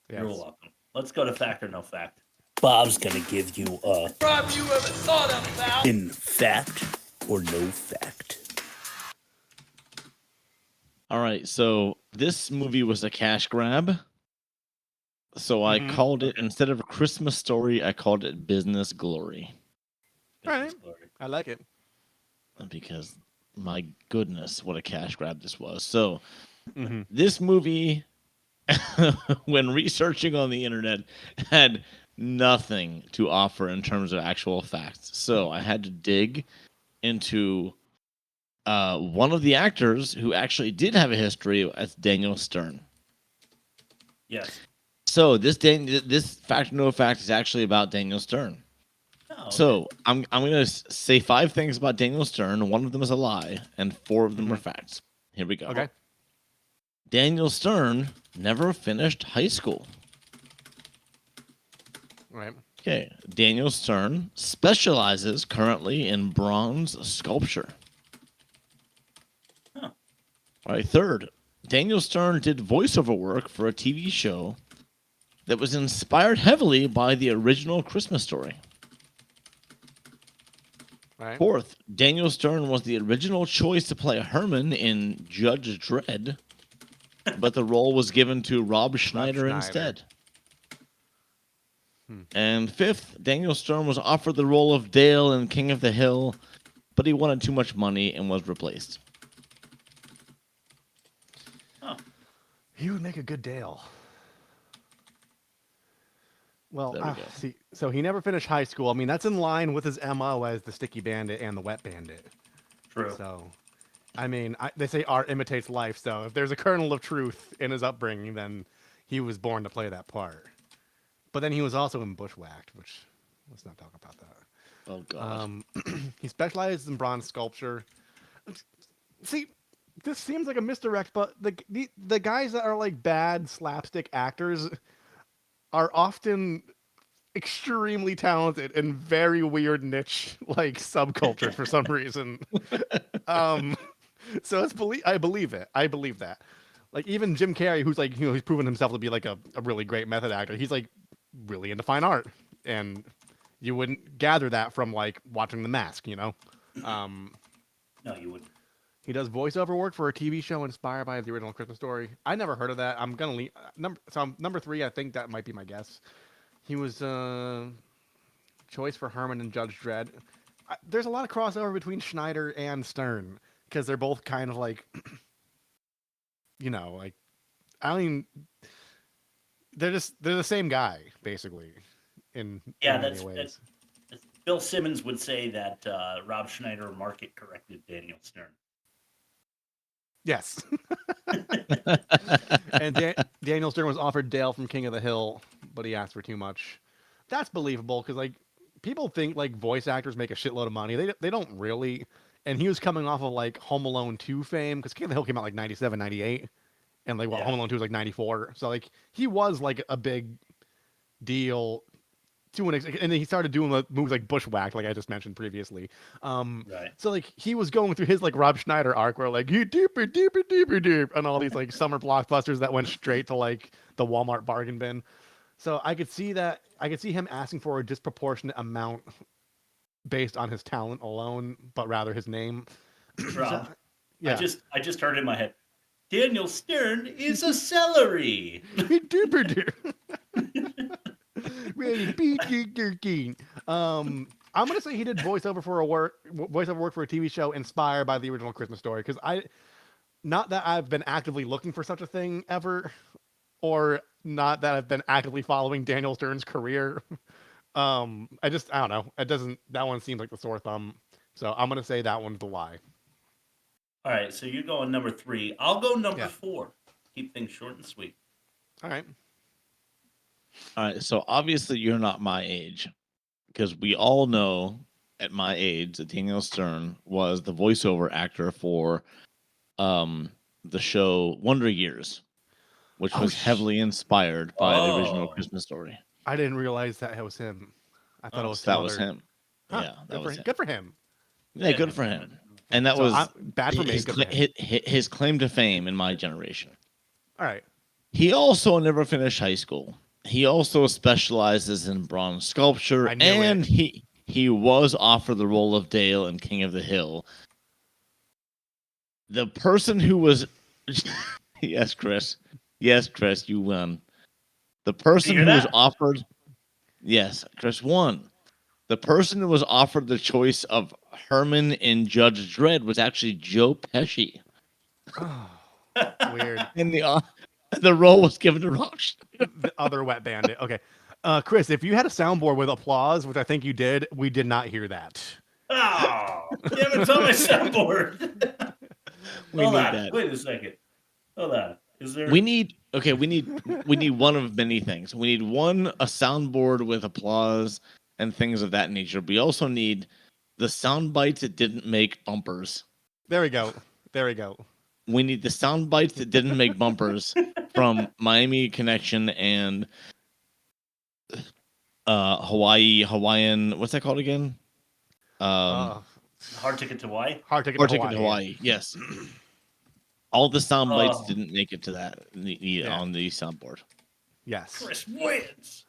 Yes. You're welcome. Let's go to fact or no fact. Bob's gonna give you a Rob, you ever thought about? In fact or no fact. All right, so this movie was a cash grab. So I called it, instead of a Christmas Story, I called it Business Glory. All right. I like it. Because, my goodness, what a cash grab this was. So, this movie, when researching on the internet, had nothing to offer in terms of actual facts. So, I had to dig into one of the actors who actually did have a history as Daniel Stern. yes. So, this fact or no fact is actually about Daniel Stern. Oh, So I'm going to say 5 things about Daniel Stern. 1 of them is a lie, and 4 of them are facts. Here we go. Okay. Daniel Stern never finished high school. Right. Okay. Daniel Stern specializes currently in bronze sculpture. Huh. All right. 3rd, Daniel Stern did voiceover work for a TV show that was inspired heavily by the original Christmas Story. Right. 4th, Daniel Stern was the original choice to play Herman in Judge Dredd, but the role was given to Rob Schneider instead. And 5th, Daniel Stern was offered the role of Dale in King of the Hill, but he wanted too much money and was replaced. Oh. He would make a good Dale. Well, There we go. see, so he never finished high school. I mean, that's in line with his MO as the Sticky Bandit and the Wet Bandit. True. So, I mean, they say art imitates life. So if there's a kernel of truth in his upbringing, then he was born to play that part. But then he was also in Bushwhacked, which let's not talk about that. Oh God. He specializes in bronze sculpture. See, this seems like a misdirect, but the guys that are like bad slapstick actors are often extremely talented in very weird niche like subcultures for some reason. So I believe it. I believe that. Like even Jim Carrey, who's like, he's proven himself to be like a really great method actor. He's like really into fine art, and you wouldn't gather that from like watching The Mask, No, you wouldn't. He does voiceover work for a TV show inspired by the original Christmas Story. I never heard of that. I'm gonna leave number 3. I think that might be my guess. He was choice for Herman and Judge Dredd. There's a lot of crossover between Schneider and Stern because they're both kind of like, like I mean, they're the same guy basically. In many ways. Bill Simmons would say that Rob Schneider market corrected Daniel Stern. Yes. And Daniel Stern was offered Dale from King of the Hill, but he asked for too much. That's believable because like people think like voice actors make a shitload of money. They don't really. And he was coming off of like Home Alone 2 fame because King of the Hill came out like 97, 98. And like Home Alone 2 was like 94. So like he was like a big deal to an extent. And then he started doing like, movies like Bushwhacked, like I just mentioned previously. Right. So like he was going through his like Rob Schneider arc where like he deeper, deeper, deeper, deep, and all these like summer blockbusters that went straight to like the Walmart bargain bin. So I could see that. I could see him asking for a disproportionate amount based on his talent alone, but rather his name. Rob, Yeah. I just heard in my head, Daniel Stern is a celery. Deeper, deep. I'm gonna say he did voiceover work for a TV show inspired by the original Christmas Story because not that I've been actively looking for such a thing ever, or not that I've been actively following Daniel Stern's career. I don't know. That one seems like the sore thumb. So I'm gonna say that one's the lie. All right, so you're going number 3. I'll go number 4. Keep things short and sweet. All right. All right. So obviously you're not my age, because we all know at my age that Daniel Stern was the voiceover actor for the show Wonder Years, which was heavily inspired by the original Christmas Story. I didn't realize that it was him. I thought it was that was him. Huh, Yeah, that was him. Good for him. Yeah, good for him. And that So was bad for me. his claim to fame in my generation. All right. He also never finished high school. He also specializes in bronze sculpture, and he was offered the role of Dale in King of the Hill. The person who was yes, Chris, you won. The person who was offered, yes, Chris won. The person who was offered the choice of Herman in Judge Dredd was actually Joe Pesci. Oh, weird. And the role was given to Rock. The other wet bandit. Okay. Chris, if you had a soundboard with applause, which I think you did, we did not hear that. Oh, damn it, it's on my soundboard. Hold on. That. Wait a second. Hold on. Is there? We need one of many things. We need a soundboard with applause and things of that nature. We also need the sound bites that didn't make bumpers. There we go. We need the sound bites that didn't make bumpers from Miami Connection and Hawaiian. What's that called again? Hard Ticket to Hawaii. Hard Ticket to Hawaii. Yes. All the sound bites didn't make it to that on the soundboard. Yes. Chris wins.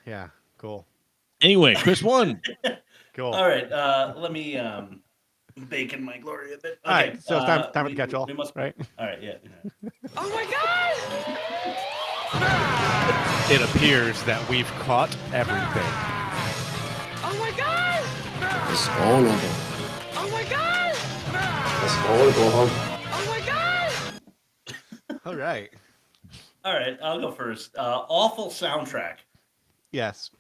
Yeah. Cool. Anyway, Chris won. Cool. All right. Let me bake in my glory a bit. Okay, all right. So it's time for the catch-all. Right. All right. Yeah. Oh my God! It appears that we've caught everything. Oh my God! It's all over. Oh my God! Let's all go home. Oh my God! All right. All right. I'll go first. Awful soundtrack. Yes.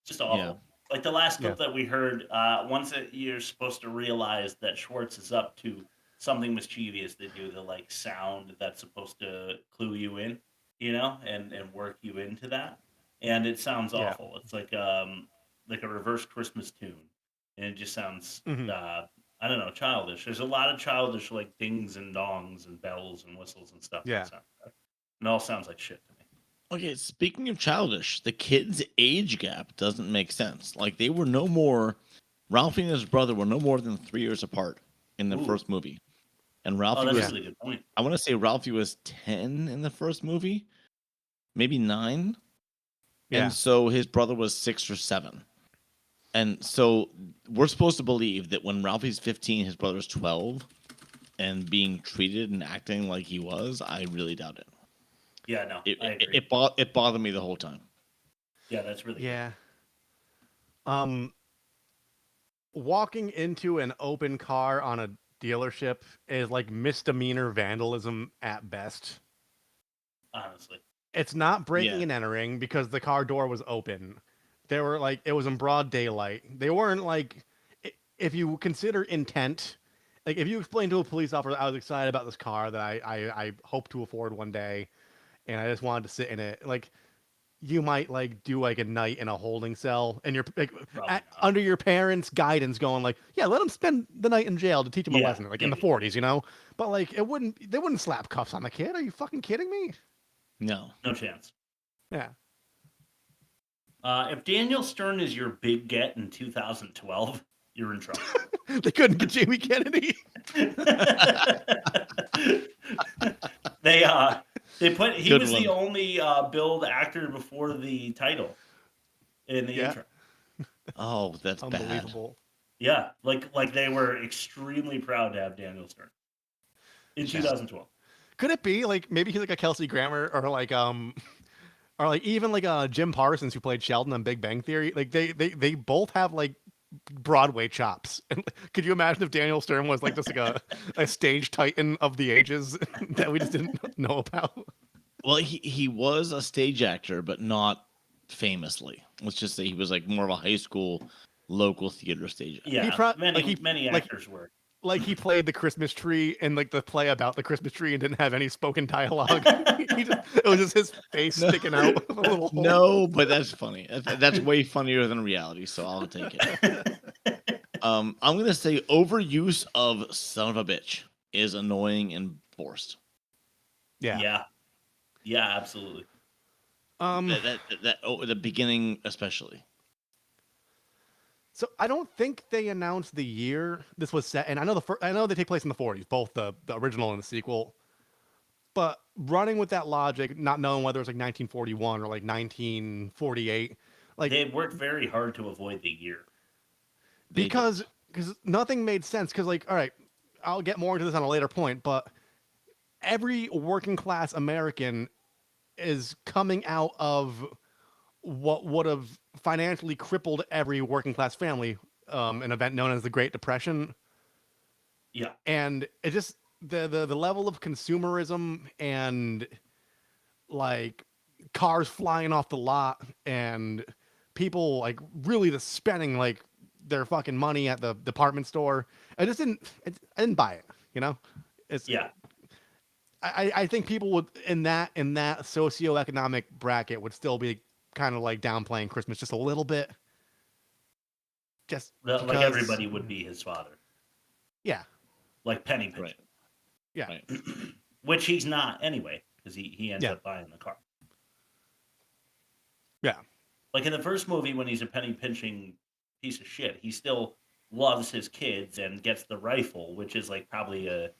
Just awful. Yeah. Like the last clip that we heard, once you're supposed to realize that Schwartz is up to something mischievous, they do the like sound that's supposed to clue you in, and work you into that. And it sounds awful. It's like a reverse Christmas tune. And it just sounds I don't know, childish. There's a lot of childish like dings and dongs and bells and whistles and stuff. Yeah. And it all sounds like shit to me. Okay, speaking of childish, the kids' age gap doesn't make sense. Like they were no more. Ralphie and his brother were no more than 3 years apart in the first movie, and Ralphie that's was. a really good point. I want to say Ralphie was 10 in the first movie, maybe 9, and so his brother was 6 or 7, and so we're supposed to believe that when Ralphie's 15, his brother's 12, and being treated and acting like he was. I really doubt it. Yeah, no, I agree. It bothered me the whole time. Yeah, that's really good. Walking into an open car on a dealership is like misdemeanor vandalism at best. Honestly, it's not breaking and entering because the car door was open. They were like, it was in broad daylight. They weren't like, if you consider intent like if you explain to a police officer I was excited about this car that I hope to afford one day, and I just wanted to sit in it, like you might like do like a night in a holding cell, and you're like under your parents' guidance, going like, yeah, let him spend the night in jail to teach him a lesson, like in the 40s, you know. But like they wouldn't slap cuffs on the kid. Are you fucking kidding me? No, no chance. Yeah. If Daniel Stern is your big get in 2012, you're in trouble. They couldn't get Jamie Kennedy. They put he Good was one. the only billed actor before the title in the intro. Oh, that's bad. Unbelievable. Yeah, like they were extremely proud to have Daniel Stern in 2012. Could it be like maybe he's like a Kelsey Grammer or like even like Jim Parsons who played Sheldon on Big Bang Theory? Like they both have like Broadway chops. And could you imagine if Daniel Stern was like just like a stage titan of the ages that we just didn't know about? Well, he was a stage actor, but not famously. Let's just say he was like more of a high school local theater stage actor. Yeah, many actors were. Like he played the Christmas tree in like the play about the Christmas tree and didn't have any spoken dialogue. It was just his face sticking out of a little hole. No, but that's funny. That's way funnier than reality, so I'll take it. I'm gonna say overuse of son of a bitch is annoying and forced. Yeah, absolutely. The beginning especially. So I don't think they announced the year this was set, and I know they take place in the 40s, both the original and the sequel. But running with that logic, not knowing whether it's like 1941 or like 1948, like they worked very hard to avoid the year because nothing made sense. Because like, all right, I'll get more into this on a later point, but every working class American is coming out of what would have financially crippled every working class family, an event known as the Great Depression. Yeah. And it just the level of consumerism and like cars flying off the lot and people like really just spending like their fucking money at the department store. I didn't buy it, you know? I think people would in that socioeconomic bracket would still be kind of like downplaying Christmas just a little bit. Just like because, everybody would be his father. Yeah. Like penny pinching. Right. Yeah. Right. Which he's not anyway, because he ends up buying the car. Yeah. Like in the first movie when he's a penny pinching piece of shit, he still loves his kids and gets the rifle, which is like probably a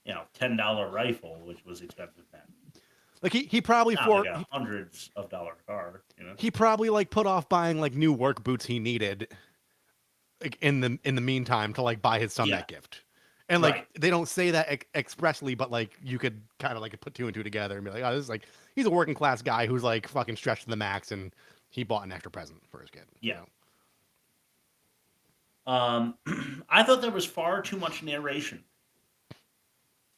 $10 rifle, which was expensive then. Like he probably like a hundreds of dollar car, you know. He probably like put off buying like new work boots he needed like in the meantime to like buy his son that gift. And like they don't say that expressly, but like you could kind of like put two and two together and be like, oh, this is like he's a working class guy who's like fucking stretched to the max and he bought an extra present for his kid. Yeah. You know? I thought there was far too much narration.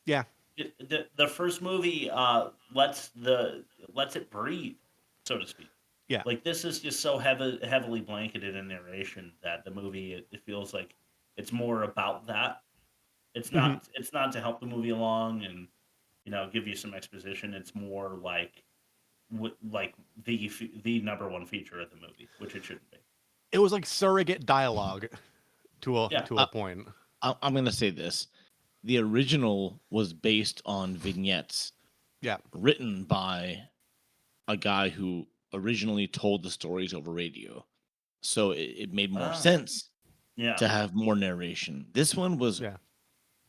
Yeah. The first movie lets it breathe, so to speak. Yeah. Like this is just so heavily blanketed in narration that the movie it feels like it's more about that. It's not it's not to help the movie along and give you some exposition. It's more like the number one feature of the movie, which it shouldn't be. It was like surrogate dialogue to a point. I'm gonna say this. The original was based on vignettes written by a guy who originally told the stories over radio. So it made more sense to have more narration. This one was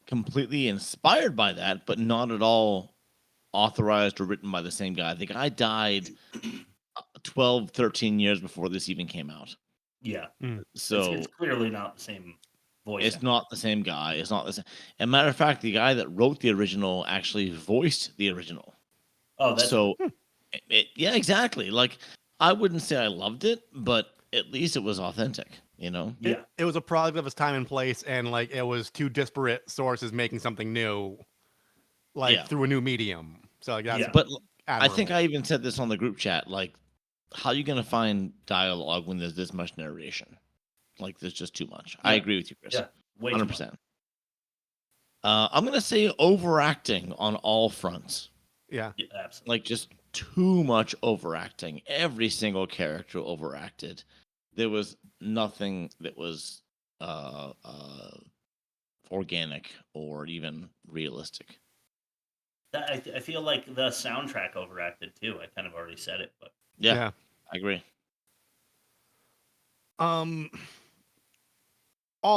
completely inspired by that, but not at all authorized or written by the same guy. The guy died 12, 13 years before this even came out. Yeah. So it's clearly not the same voice. It's not the same guy. It's not the same. As a matter of fact, the guy that wrote the original actually voiced the original. Oh, that's so. Yeah, exactly. Like I wouldn't say I loved it, but at least it was authentic. You know. Yeah. It was a product of its time and place, and like it was two disparate sources making something new, like through a new medium. So like that's But admirable. I think I even said this on the group chat. Like, how are you going to find dialogue when there's this much narration? Like, there's just too much. I agree with you, Chris. Yeah, way 100%. I'm gonna say overacting on all fronts. Yeah. Absolutely. Like just too much overacting. Every single character overacted. There was nothing that was organic or even realistic. I feel like the soundtrack overacted too. I kind of already said it, but Yeah. I agree. All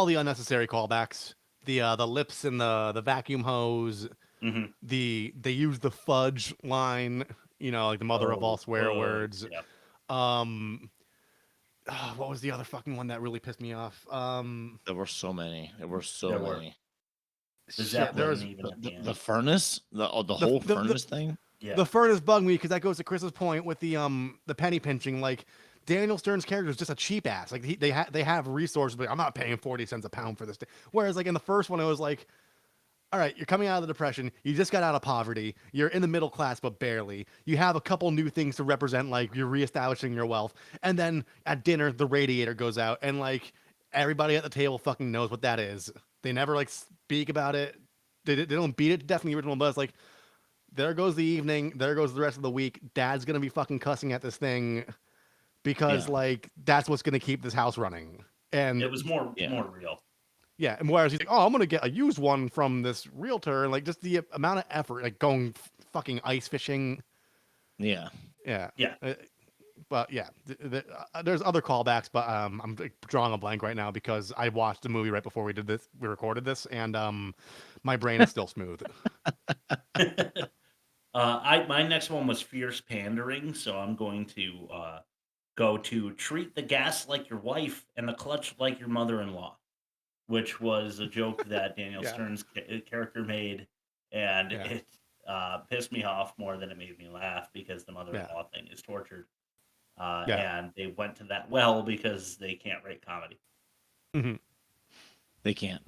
the unnecessary callbacks, the lips and the vacuum hose, they use the fudge line, like the mother of all swear words. Yeah. What was the other fucking one that really pissed me off? There were so many. There were so many. The Shit, Zeppelin, there was even at the end. The furnace, the whole furnace thing. Yeah. The furnace bugged me because that goes to Chris's point with the penny pinching. Like Daniel Stern's character is just a cheap ass. Like they have resources, but I'm not paying 40 cents a pound for this. Whereas like in the first one, it was like, all right, you're coming out of the depression. You just got out of poverty. You're in the middle class, but barely. You have a couple new things to represent, like you're reestablishing your wealth. And then at dinner, the radiator goes out, and like everybody at the table fucking knows what that is. They never like speak about it. They don't beat it to death in the original, but it's like, there goes the evening. There goes the rest of the week. Dad's gonna be fucking cussing at this thing because like that's what's gonna keep this house running. And it was more real. Yeah, and whereas he's like, oh, I'm gonna get a used one from this realtor, and like just the amount of effort, like going fucking ice fishing. Yeah. Yeah. But yeah, there's other callbacks, but I'm drawing a blank right now because I watched the movie right before we recorded this, and my brain is still smooth. My next one was fierce pandering, so I'm going to go to treat the gas like your wife and the clutch like your mother-in-law, which was a joke that Daniel Stern's character made, and it pissed me off more than it made me laugh because the mother-in-law thing is tortured. And they went to that well because they can't write comedy. They can't.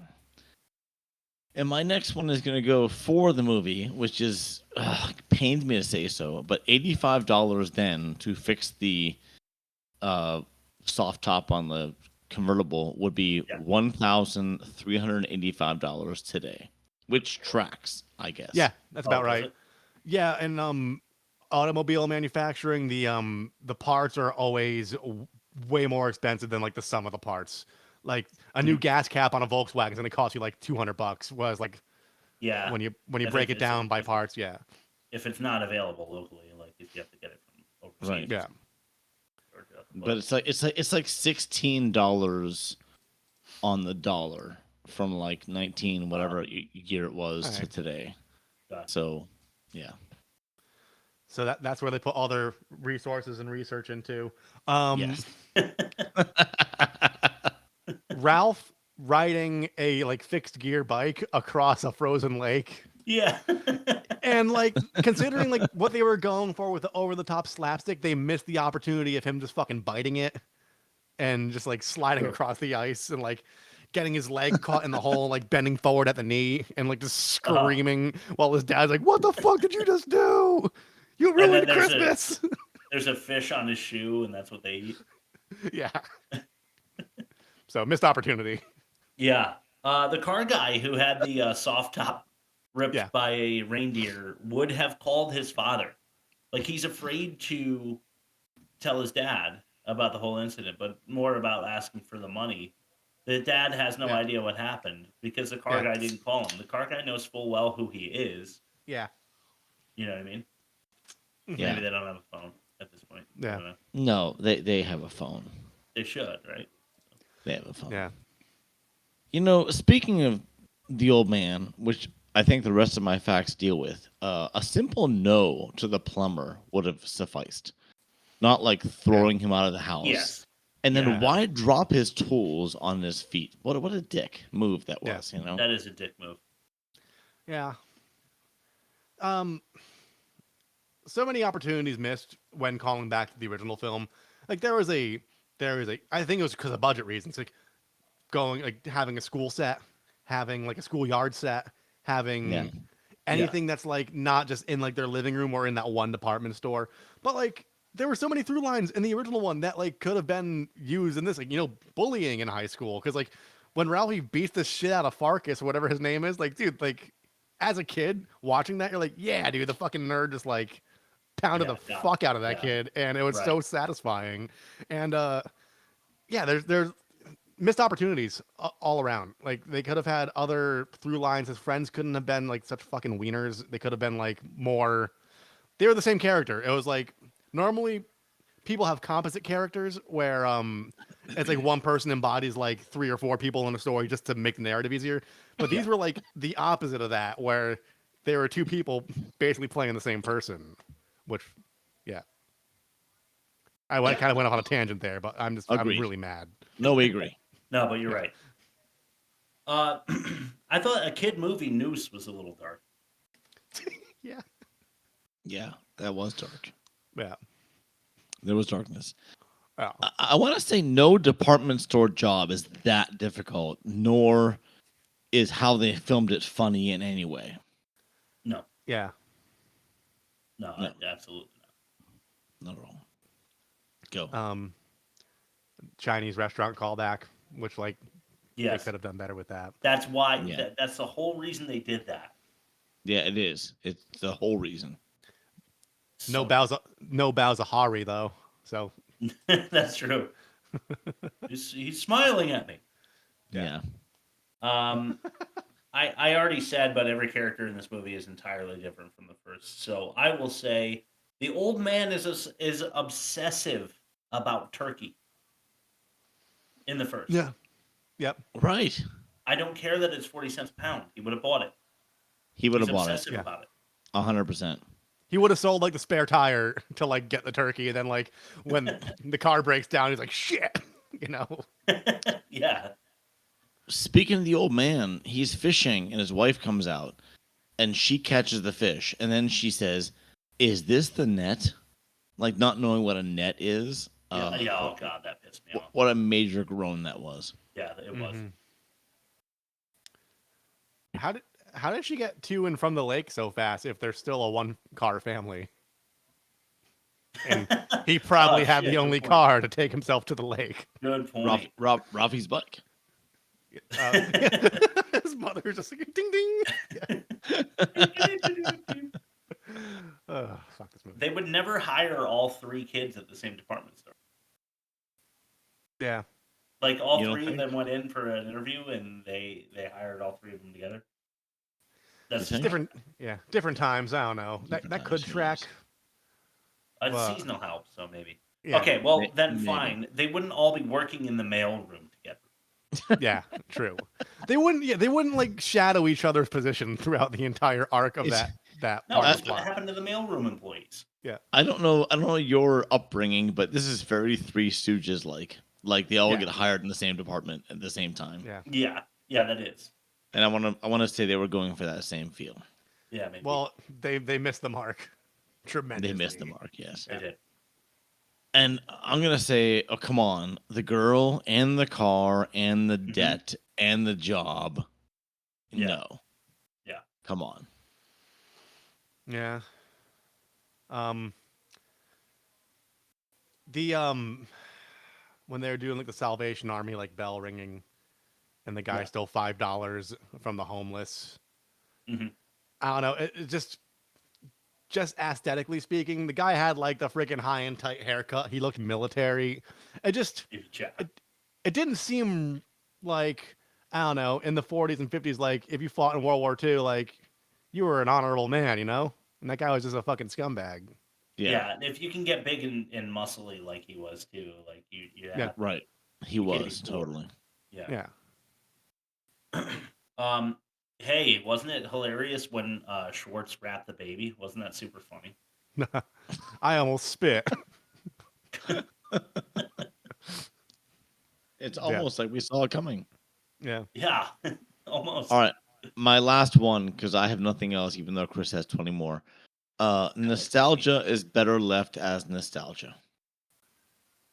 And my next one is going to go for the movie, which is pains me to say so, but $85 then to fix the soft top on the convertible would be $1,385 today, which tracks, I guess. Yeah, that's about right. Yeah, and automobile manufacturing, the parts are always way more expensive than like the sum of the parts. Like a new gas cap on a Volkswagen is going to cost you like $200. Whereas like, when you break it down by parts, if it's not available locally, like if you have to get it from overseas, Right. Yeah. But it's like $16 on the dollar from like 19 whatever year it was to today. So, yeah. So that's where they put all their resources and research into. Yes. Ralph riding a like fixed gear bike across a frozen lake. Yeah. And like considering like what they were going for with the over the top slapstick, they missed the opportunity of him just fucking biting it and just like sliding across the ice and like getting his leg caught in the hole, like bending forward at the knee and like just screaming while his dad's like, "What the fuck did you just do? You ruined Christmas." There's a fish on his shoe, and that's what they eat. Yeah. So missed opportunity. Yeah. The car guy who had the soft top ripped by a reindeer would have called his father. Like he's afraid to tell his dad about the whole incident, but more about asking for the money. The dad has no idea what happened because the car guy didn't call him. The car guy knows full well who he is. Yeah. You know what I mean? Yeah. Maybe they don't have a phone at this point. Yeah. No, they have a phone. They should, right? They have a phone. Yeah. You know, speaking of the old man, which I think the rest of my facts deal with, a simple no to the plumber would have sufficed. Not like throwing him out of the house. Yes. And then why drop his tools on his feet? What a dick move that was, you know? That is a dick move. Yeah. So many opportunities missed when calling back to the original film. Like there was a I think it was because of budget reasons, like having a school set, having like a schoolyard set, having anything that's like not just in like their living room or in that one department store. But like there were so many through lines in the original one that like could have been used in this, like, bullying in high school. Cause like when Ralphie beats the shit out of Farkas or whatever his name is, like, dude, like, as a kid watching that, you're like, yeah, dude, the fucking nerd just like pounded the fuck out of that kid, and it was so satisfying. And yeah, there's missed opportunities all around. Like, they could have had other through lines. His friends couldn't have been like such fucking wieners. They could have been like more. They were the same character. It was like normally people have composite characters where it's like one person embodies like 3 or 4 people in a story just to make the narrative easier. But these were like the opposite of that, where there were 2 people basically playing the same person, which, yeah. I kind of went off on a tangent there, but I'm really mad. No, we agree. No, but you're right. I thought a kid movie Noose was a little dark. Yeah. Yeah, that was dark. Yeah. There was darkness. Oh. I want to say no department store job is that difficult, nor is how they filmed it funny in any way. No. Yeah. No, absolutely not. Not at all. Go. Chinese restaurant callback, which like Yes. they could have done better with that. That's why. That's the whole reason they did that. Yeah, it is. It's the whole reason. No Bowsahari though, so that's true. He's smiling at me. Yeah. I already said, but every character in this movie is entirely different from the first. So I will say the old man is obsessive about turkey in the first. Yeah. Yep. Right. I don't care that it's 40 cents a pound. He would have bought it. He would have He's bought it. obsessive about it. 100%. He would have sold like the spare tire to like get the turkey, and then like when the car breaks down, he's like, shit, you know. Yeah. Speaking of the old man, he's fishing and his wife comes out and she catches the fish and then she says, "Is this the net?" Like not knowing what a net is. Yeah, oh god, that pissed me off. What a major groan that was. Yeah, it was. How did she get to and from the lake so fast if they're still a 1-car family? And he probably had the only car to take himself to the lake. Good point. Rafi's bike. His mother just like ding ding. Fuck this movie. They would never hire all 3 kids at the same department store. Yeah. Like all 3 of them went in for an interview and they hired all 3 of them together. That's It's different. Yeah, different times. I don't know. That could track. Seasonal help, so maybe. Yeah, okay, well then maybe. fine. They wouldn't all be working in the mail room together. Yeah, true. They wouldn't. Yeah, they wouldn't like shadow each other's position throughout the entire arc of that. No, arc that's plot. what happened to the mailroom employees. Yeah. I don't know your upbringing, but this is very Three Stooges like. Like they all get hired in the same department at the same time. Yeah. Yeah, that is. And I want to say they were going for that same feel. Yeah, maybe. Well, they missed the mark tremendously. They missed the mark, yes. They did. And I'm gonna say, oh come on, the girl and the car and the debt and the job. Yeah. No. Yeah. Come on. Yeah. When they were doing like the Salvation Army like bell ringing, and the guy stole $5 from the homeless. I don't know. It just aesthetically speaking, the guy had like the freaking high and tight haircut. He looked military. It just it didn't seem like, I don't know, in the 40s and 50s, like if you fought in World War II, like you were an honorable man, you know? And that guy was just a fucking scumbag. Yeah, if you can get big and muscly like he was too, like you Yeah, right. He was totally. Yeah. Hey, wasn't it hilarious when Schwartz wrapped the baby? Wasn't that super funny? I almost spit. It's almost like we saw it coming. Yeah. Yeah, almost. All right. My last one, because I have nothing else, even though Chris has 20 more. Nostalgia is better left as nostalgia.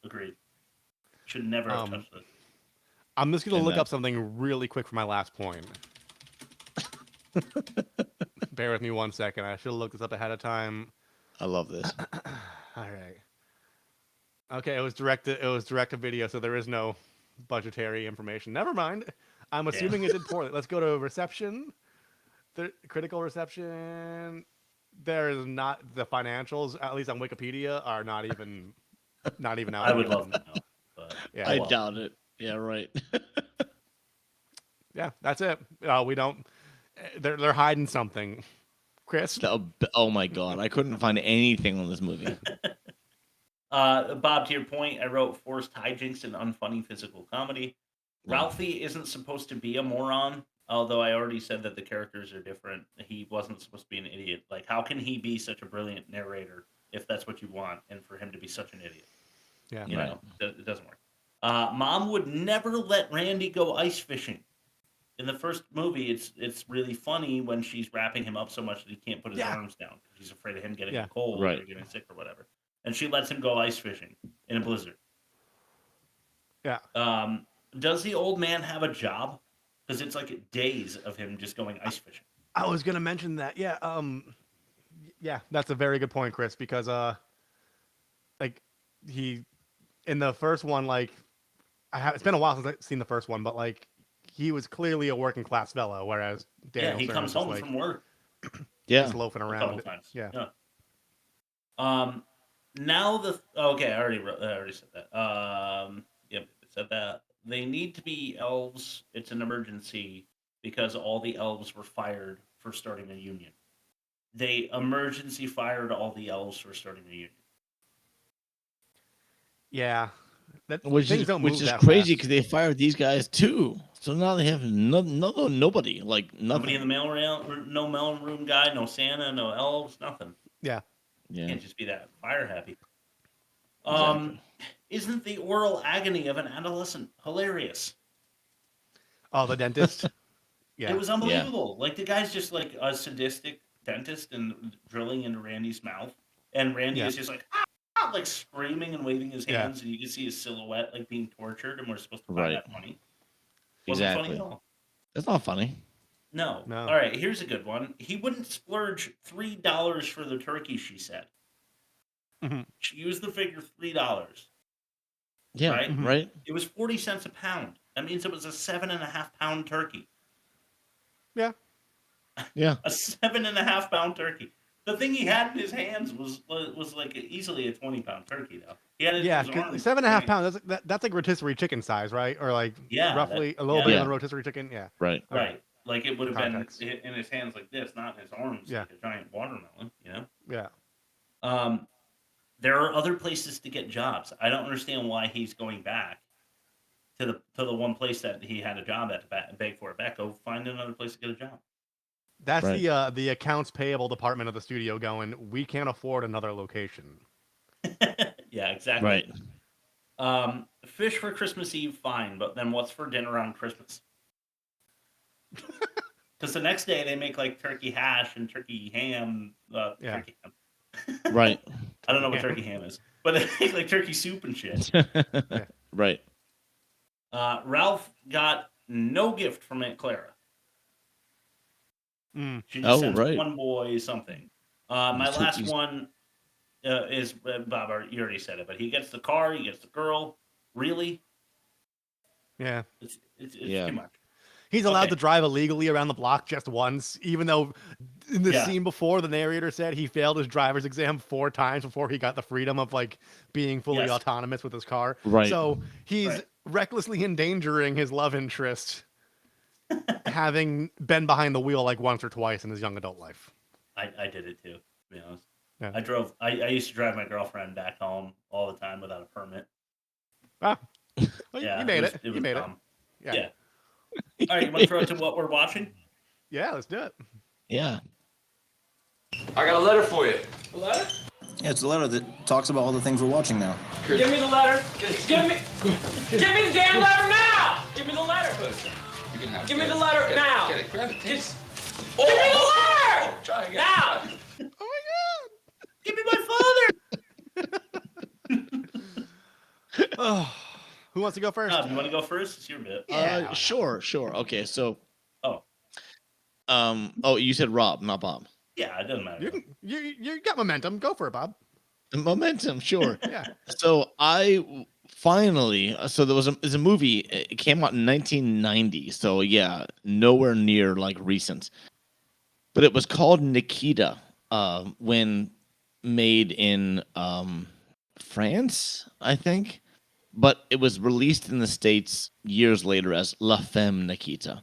Agreed. Should never have touched it. I'm just going to look up something really quick for my last point. Bear with me 1 second. I should have looked this up ahead of time. I love this. All right. Okay, it was direct to video, so there is no budgetary information. Never mind. I'm assuming it did poorly. Let's go to reception. The critical reception. There is not the financials, at least on Wikipedia, are not even out. I would love to know. But Yeah, I doubt it. Yeah, right. yeah, that's it. We don't. They're hiding something. Chris. Oh my god, I couldn't find anything on this movie. Bob, to your point, I wrote forced hijinks and unfunny physical comedy. Ralphie isn't supposed to be a moron, although I already said that the characters are different. He wasn't supposed to be an idiot. Like, how can he be such a brilliant narrator if that's what you want, and for him to be such an idiot? Yeah, you know, it doesn't work. Mom would never let Randy go ice fishing. In the first movie, it's really funny when she's wrapping him up so much that he can't put his arms down because she's afraid of him getting a cold or getting sick or whatever. And she lets him go ice fishing in a blizzard. Yeah. Does the old man have a job? Because it's like days of him just going ice fishing. I was gonna mention that. Yeah. Yeah, that's a very good point, Chris. Because like he in the first one, like it's been a while since I've seen the first one, but like he was clearly a working class fellow, whereas Daniel he Stern comes was home like, from work. just loafing A around. couple times. Yeah. Now I already said that. Yep, said that. They need to be elves. It's an emergency because all the elves were fired for starting a union. They emergency fired all the elves for starting a union. Yeah. Which is crazy because they fired these guys too. So now they have nobody, like nothing. Nobody in the mail room guy, no Santa, no elves, nothing. Yeah. Can't just be that fire happy. Exactly. Isn't the oral agony of an adolescent hilarious? Oh, the dentist. Yeah, it was unbelievable. Like the guy's just like a sadistic dentist and drilling into Randy's mouth, and Randy is just like like screaming and waving his hands, and you can see his silhouette like being tortured, and we're supposed to find that funny. Wasn't funny at all. That's not funny. No. All right, here's a good one. He wouldn't splurge $3 for the turkey, she said. Mm-hmm. She used the figure $3. Yeah, right. It was 40 cents a pound. That means it was a 7.5 pound turkey. Yeah. Yeah. A 7.5 pound turkey. The thing he had in his hands was like easily a 20 pound turkey, though. He had it in his arms. 7.5 pounds. That's like rotisserie chicken size, right? Or like roughly a little bit on rotisserie chicken. Yeah. Right. Right. Like it would have been in his hands like this, not in his arms like a giant watermelon. You know. Yeah. There are other places to get jobs. I don't understand why he's going back to the one place that he had a job at to beg for it back. Go find another place to get a job. That's the accounts payable department of the studio going, we can't afford another location. Yeah, exactly. Right. Fish for Christmas Eve, fine, but then what's for dinner on Christmas? Because the next day they make like turkey hash and turkey ham. Turkey ham. Right. I don't know what turkey ham is, but they make like turkey soup and shit. Right. Ralph got no gift from Aunt Clara. She just sends one boy something. My last one is Bob. You already said it, but he gets the car. He gets the girl. Really? Yeah. It's too much. He's allowed to drive illegally around the block just once, even though in the scene before, the narrator said he failed his driver's exam 4 times before he got the freedom of like being fully autonomous with his car. Right. So he's recklessly endangering his love interest, having been behind the wheel like once or twice in his young adult life. I did it too, to be honest. Yeah. I used to drive my girlfriend back home all the time without a permit. Well, you made it. You made dumb. it. Yeah. All right, you want to throw it to what we're watching? Yeah, let's do it. Yeah. I got a letter for you. A letter? Yeah, it's a letter that talks about all the things we're watching now. Give me the letter. Give me the damn letter now. Give me the letter. You can have Give me the letter now. Get it. Grab it. Give me the letter Try again. now. Oh my God! Give me my father. Oh, who wants to go first? You want to go first? It's your bit. Sure. Okay, so. Oh, you said Rob, not Bob. Yeah, it doesn't matter. You got momentum. Go for it, Bob. Momentum, sure. Yeah. So I finally, so there's a movie. It came out in 1990, so yeah, nowhere near like recent. But it was called Nikita, when made in France, I think. But it was released in the States years later as La Femme Nikita,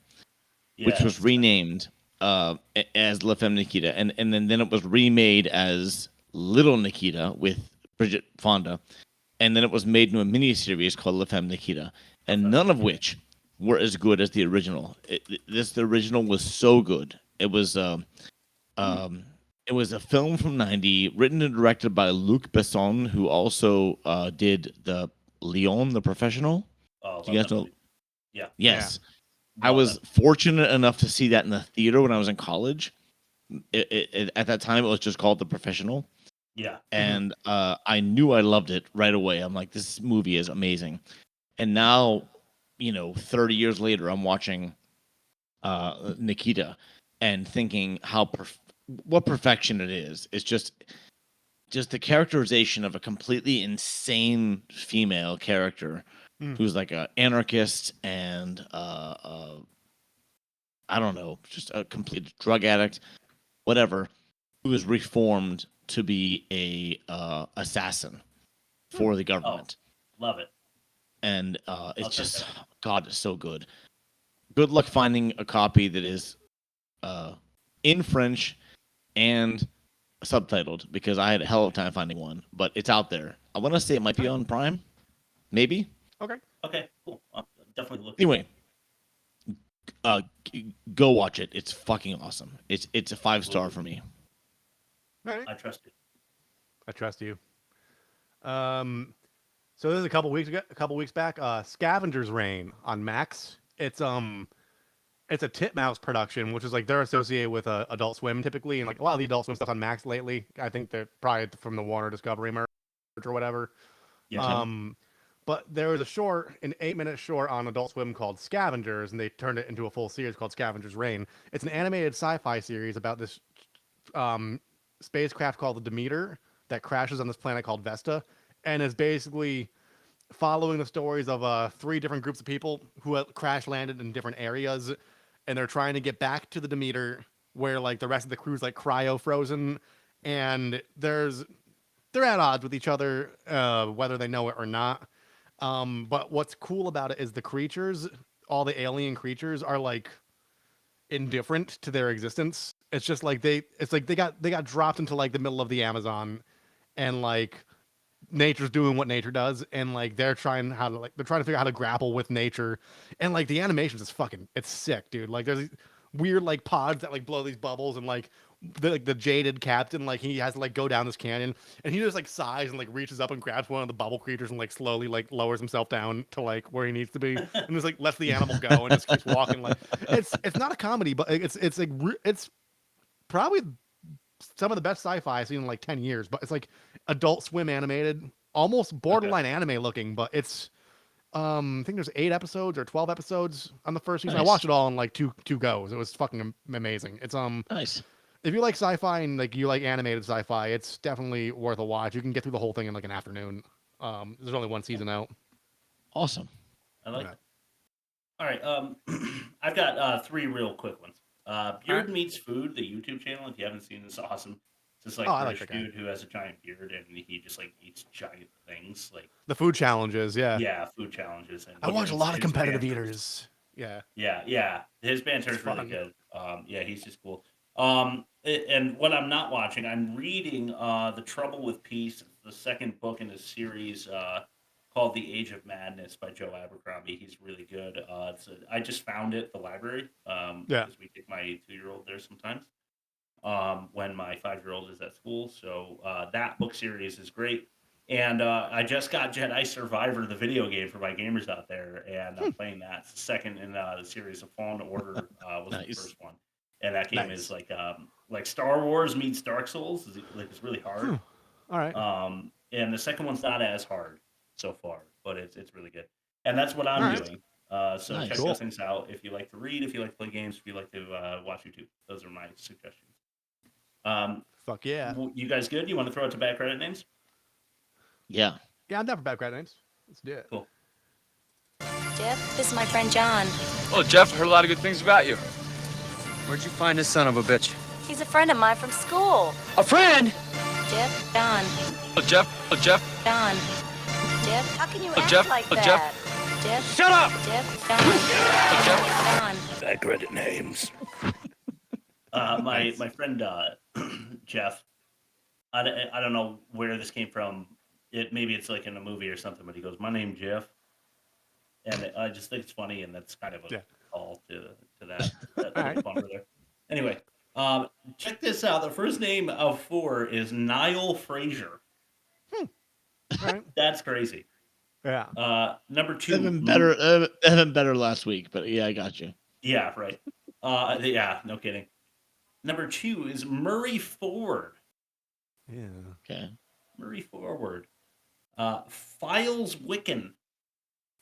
which was renamed as La Femme Nikita, and then it was remade as Little Nikita with Bridget Fonda, and then it was made into a miniseries called La Femme Nikita, and none of which were as good as the original. The original was so good. It was a film from '90, written and directed by Luc Besson, who also did the Leon, the Professional. Oh, Do you guys know? Yeah. Yes. Yeah. I was fortunate enough to see that in the theater when I was in college. At that time, it was just called The Professional. Yeah. And I knew I loved it right away. I'm like, this movie is amazing. And now, 30 years later, I'm watching Nikita and thinking what perfection it is. It's just the characterization of a completely insane female character who's like an anarchist and I don't know, just a complete drug addict, whatever, who is reformed to be a assassin for the government. Love it. And it's just, God, it's so good. Good luck finding a copy that is in French and subtitled, because I had a hell of a time finding one, but it's out there. I want to say it might be on Prime, maybe. Okay, cool. I'll definitely look. Anyway, go watch it. It's fucking awesome. It's a 5-star for me. I trust you. I trust you. So this is a couple weeks back. Scavenger's Reign on Max. It's a Titmouse production, which is like they're associated with Adult Swim typically, and like a lot of the Adult Swim stuff on Max lately. I think they're probably from the Warner Discovery merge or whatever. Yeah. But there was a short, an 8-minute short on Adult Swim called Scavengers, and they turned it into a full series called Scavenger's Reign. It's an animated sci-fi series about this spacecraft called the Demeter that crashes on this planet called Vesta, and is basically following the stories of 3 different groups of people who crash landed in different areas, and they're trying to get back to the Demeter where like the rest of the crew's like cryo frozen, and they're at odds with each other, whether they know it or not. But what's cool about it is the creatures, all the alien creatures, are like indifferent to their existence. It's just like they got dropped into like the middle of the Amazon, and like nature's doing what nature does, and like they're trying to figure out how to grapple with nature, and like the animations is it's sick, dude. Like there's these weird like pods that like blow these bubbles, and like the jaded captain, like he has to like go down this canyon, and he just like sighs and like reaches up and grabs one of the bubble creatures and like slowly like lowers himself down to like where he needs to be, and just like lets the animal go and just keeps walking. Like it's not a comedy, but it's like it's probably some of the best sci-fi I've seen in like 10 years, but it's like Adult Swim animated, almost borderline anime looking, but it's I think there's 8 episodes or 12 episodes on the first season. Nice. I watched it all in like two goes. It was fucking amazing. It's nice. If you like sci-fi and like you like animated sci-fi, it's definitely worth a watch. You can get through the whole thing in like an afternoon. There's only 1 season out. Awesome. I like it. All right. I've got 3 real quick ones. Beard Meets Food, the YouTube channel. If you haven't seen this, awesome. It's this like British dude who has a giant beard and he just like eats giant things, like the food challenges. Yeah, food challenges. And I watch a lot of his competitive banters. eaters. Yeah. His banter's really good. Yeah, he's just cool. And what I'm not watching, I'm reading The Trouble with Peace, the second book in a series called The Age of Madness by Joe Abercrombie. He's really good. I just found it at the library. Because we take my 2-year-old there sometimes when my 5-year-old is at school. So that book series is great. And I just got Jedi Survivor, the video game, for my gamers out there, and I'm playing that. It's the second in the series of Fallen Order was the first one. And that game is like Star Wars meets Dark Souls. It's really hard. All right. And the second one's not as hard so far, but it's really good. And that's what I'm doing. So check those things out if you like to read, if you like to play games, if you like to watch YouTube. Those are my suggestions. Fuck yeah. You guys good? You want to throw out to bad credit names? Yeah. Yeah, I'm down for bad credit names. Let's do it. Cool. Jeff, this is my friend John. Oh, Jeff, heard a lot of good things about you. Where'd you find this son of a bitch? He's a friend of mine from school. A friend? Jeff, John. Oh, Jeff, John. Jeff, how can you act Jeff, like Jeff. that? Jeff. Shut up! Jeff, John. Bad credit names. My friend Jeff. I don't know where this came from. Maybe it's like in a movie or something, but he goes, "My name's Jeff," and I just think it's funny, and that's kind of a call to that. That's fun over there. Anyway, check this out. The first name of 4 is Niall Fraser. Right. That's crazy. Yeah. Number 2. Even better last week, but yeah, I got you. Yeah, right. Yeah, no kidding. Number 2 is Murray Ford. Yeah. Okay. Murray Forward. Files Wiccan.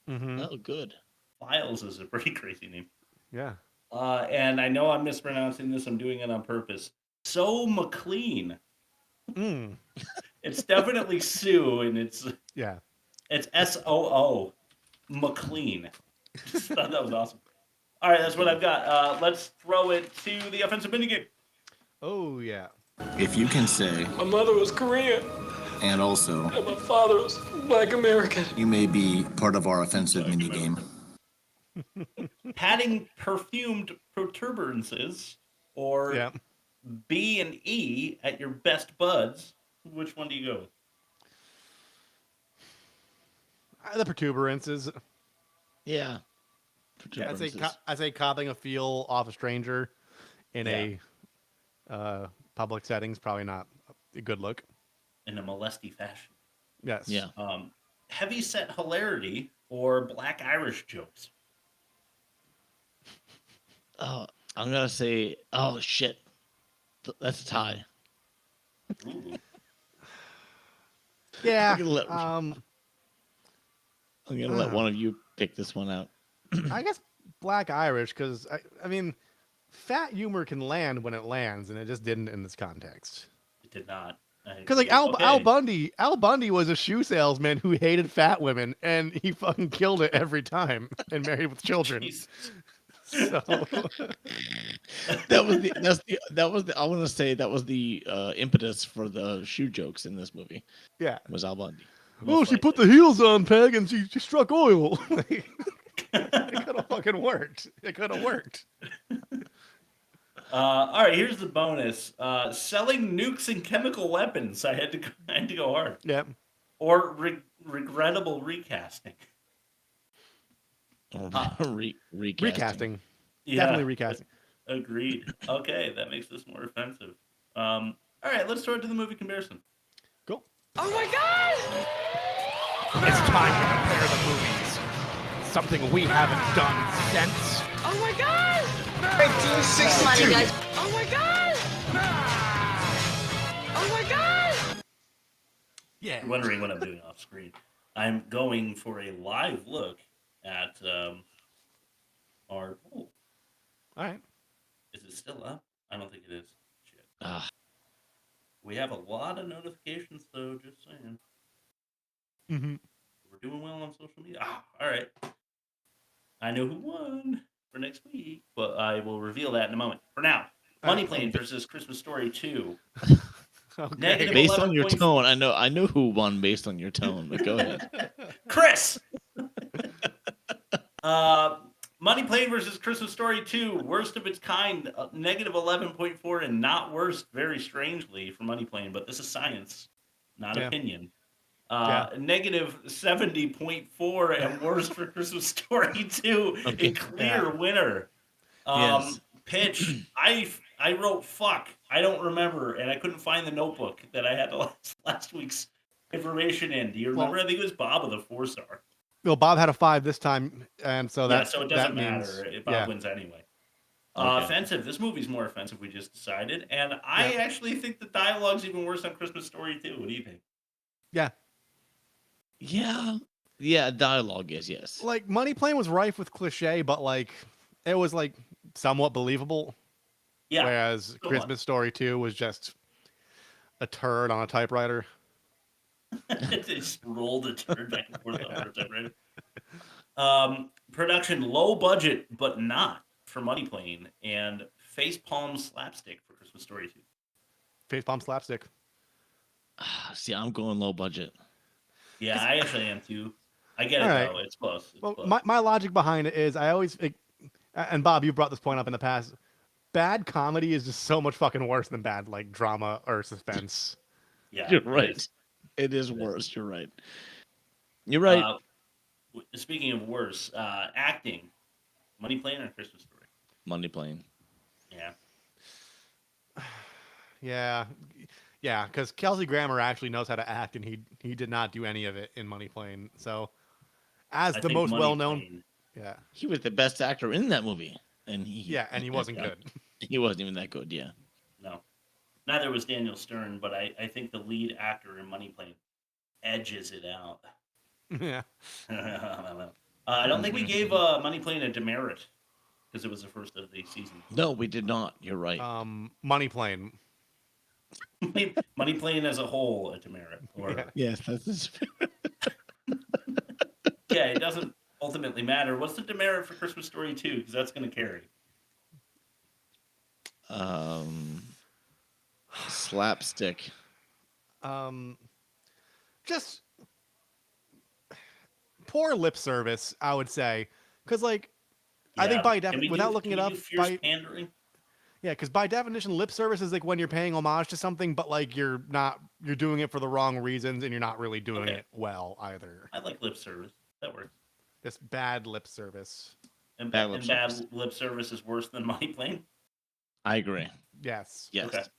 Mm-hmm. Oh, good. Files is a pretty crazy name. Yeah. And I know I'm mispronouncing this. I'm doing it on purpose. So McLean. Mm. It's definitely Sue, and it's SOO McLean. Just thought that was awesome. All right, that's what I've got. Let's throw it to the offensive minigame. Oh yeah. If you can say, My mother was Korean, and also, and my father was Black American. you may be part of our offensive minigame. Padding perfumed protuberances, or B and E at your best buds. Which one do you go with? The protuberances. Yeah. I say copping a feel off a stranger in a public setting's probably not a good look. In a molesty fashion. Yes. Yeah. Heavyset hilarity or black Irish jokes. Oh, I'm gonna say. Oh shit, that's a tie. Ooh. Yeah. I'm gonna let one of you pick this one out. I guess black Irish, because I mean, fat humor can land when it lands, and it just didn't in this context. It did not. Because like Al Bundy was a shoe salesman who hated fat women, and he fucking killed it every time and married with children. So that was the I want to say that was the impetus for the shoe jokes in this movie. Yeah, was Al Bundy. Oh, she put the heels on, Peg, and she struck oil. It could have fucking worked. It could have worked. All right, here's the bonus. Selling nukes and chemical weapons. I had to go hard. Yeah. Or regrettable recasting. Recasting. Yeah, Definitely recasting. Agreed. Okay, that makes this more offensive. All right, let's throw it to the movie comparison. Cool. Oh my God! It's time to compare the movies. Something we haven't done since. Oh my God! 1962. Oh my God! Oh my God! Yeah. You're wondering what I'm doing off screen. I'm going for a live look at our pool. All right. Is it still up? I don't think it is. Shit. We have a lot of notifications, though, just saying. Mm-hmm. We're doing well on social media. All right. I know who won for next week, but I will reveal that in a moment. For now, Money Plane versus Christmas Story 2. Okay. Based on your tone, I know who won based on your tone, but go ahead. Chris! Money Plane versus Christmas Story 2, worst of its kind, negative 11.4, and not worst, very strangely, for Money Plane, but this is science, not opinion. Negative 70.4 and worst for Christmas Story 2, a clear winner. Yes. Pitch, I wrote fuck, I don't remember, and I couldn't find the notebook that I had last week's information in. Do you remember? I think it was Bob with a 4-star. Well, Bob had a 5 this time, and so that so it doesn't means, matter. Bob wins anyway. Offensive. This movie's more offensive, we just decided. And I actually think the dialogue's even worse on Christmas Story 2. What do you think? Yeah. Yeah, dialogue is, yes. Like, Money Plane was rife with cliche, but, like, it was, like, somewhat believable. Yeah. Whereas Christmas Story 2 was just a turd on a typewriter. They just roll the turd back and forth over the typewriter. Production low budget, but not for Money Plane, and Facepalm Slapstick for Christmas Story 2. Facepalm Slapstick. See, I'm going low budget. Yeah, I actually am too. I get it All right. though. It's close. It's Well, close. my logic behind it is I always, and Bob, you brought this point up in the past. Bad comedy is just so much fucking worse than bad like drama or suspense. Yeah, You're right. It is worse. You're right. You're right. Speaking of worse, acting, Money Plane or Christmas Story? Money Plane. Yeah. Yeah, because Kelsey Grammer actually knows how to act, and he did not do any of it in Money Plane. So, as I the think most Money well-known, Plane- yeah, He was the best actor in that movie, and he wasn't good. He wasn't even that good. Yeah. No. Neither was Daniel Stern, but I think the lead actor in Money Plane edges it out. Yeah. I don't think we gave Money Plane a demerit because it was the first of the season. No, we did not. You're right. Money Plane. Money Plane as a whole a demerit. Or Yes, that's. yeah, it doesn't ultimately matter. What's the demerit for Christmas Story 2? Because that's going to carry. Slapstick. Just poor lip service, I would say, because like I think by without looking it up, by pandering. Yeah, because by definition, lip service is like when you're paying homage to something, but like you're doing it for the wrong reasons, and you're not really doing it well either. I like lip service. That works. Just bad lip service. And Bad bad lip lip service is worse than Money Plane. I agree. Yes. Yes.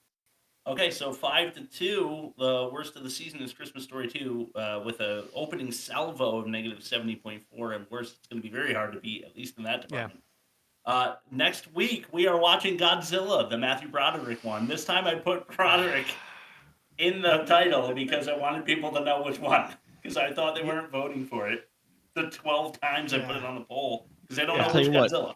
Okay, so 5-2. The worst of the season is Christmas Story 2, with an opening salvo of -70.4, and worse, it's going to be very hard to beat, at least in that department. Next week, we are watching Godzilla, the Matthew Broderick one. This time I put Broderick in the title because I wanted people to know which one, because I thought they weren't voting for it. The 12 times I put it on the poll, because they don't know which Godzilla.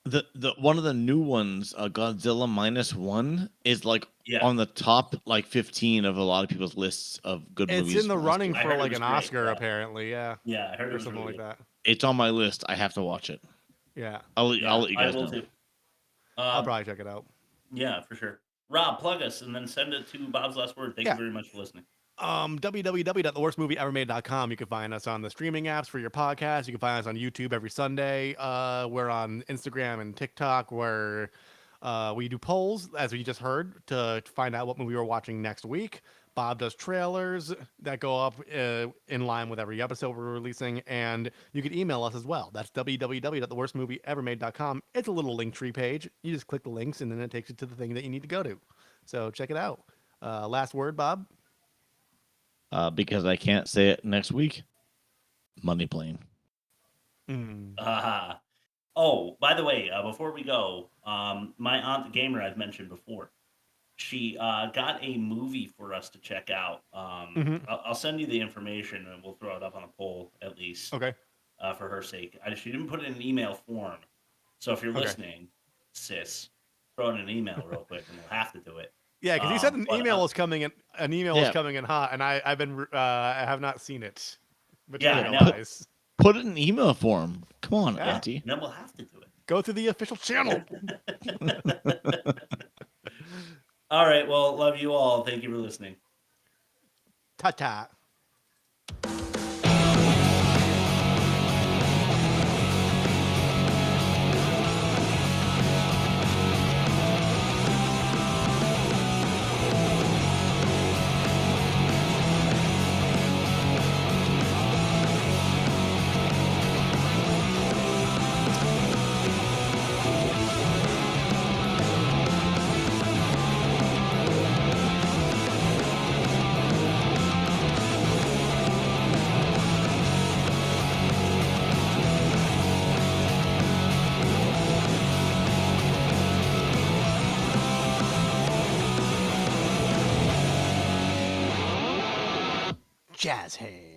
The one of the new ones, Godzilla -1, is like on the top 15 of a lot of people's lists of good movies. It's in the last running year. for like an Oscar, apparently. Yeah. Yeah, I heard it or was something really like that. It's on my list. I have to watch it. Yeah. I'll let you guys I will know. too. I'll probably check it out. Yeah, for sure. Rob, plug us and then send it to Bob's Last Word. Thank you very much for listening. www.theworstmovieevermade.com. You can find us on the streaming apps for your podcast. You can find us on YouTube every Sunday. We're on Instagram and TikTok where we do polls, as we just heard, to find out what movie we're watching next week. Bob does trailers that go up in line with every episode we're releasing, and you can email us as well. That's www.theworstmovieevermade.com. It's a little link tree page. You just click the links, and then it takes you to the thing that you need to go to. So check it out. Last word, Bob? Because I can't say it next week. Money Plane. Oh, by the way, before we go, my aunt the gamer I've mentioned before, she got a movie for us to check out. I'll send you the information and we'll throw it up on a poll at least. Okay. For her sake, she didn't put it in an email form, so if you're listening, sis, throw it in an email real quick and we'll have to do it. Yeah, because he said an email is coming in. An email is coming in hot, and I have not seen it. But put it in email form. Come on, Auntie. Then we'll have to do it. Go to the official channel. All right. Well, love you all. Thank you for listening. Ta-ta. Jazz hands.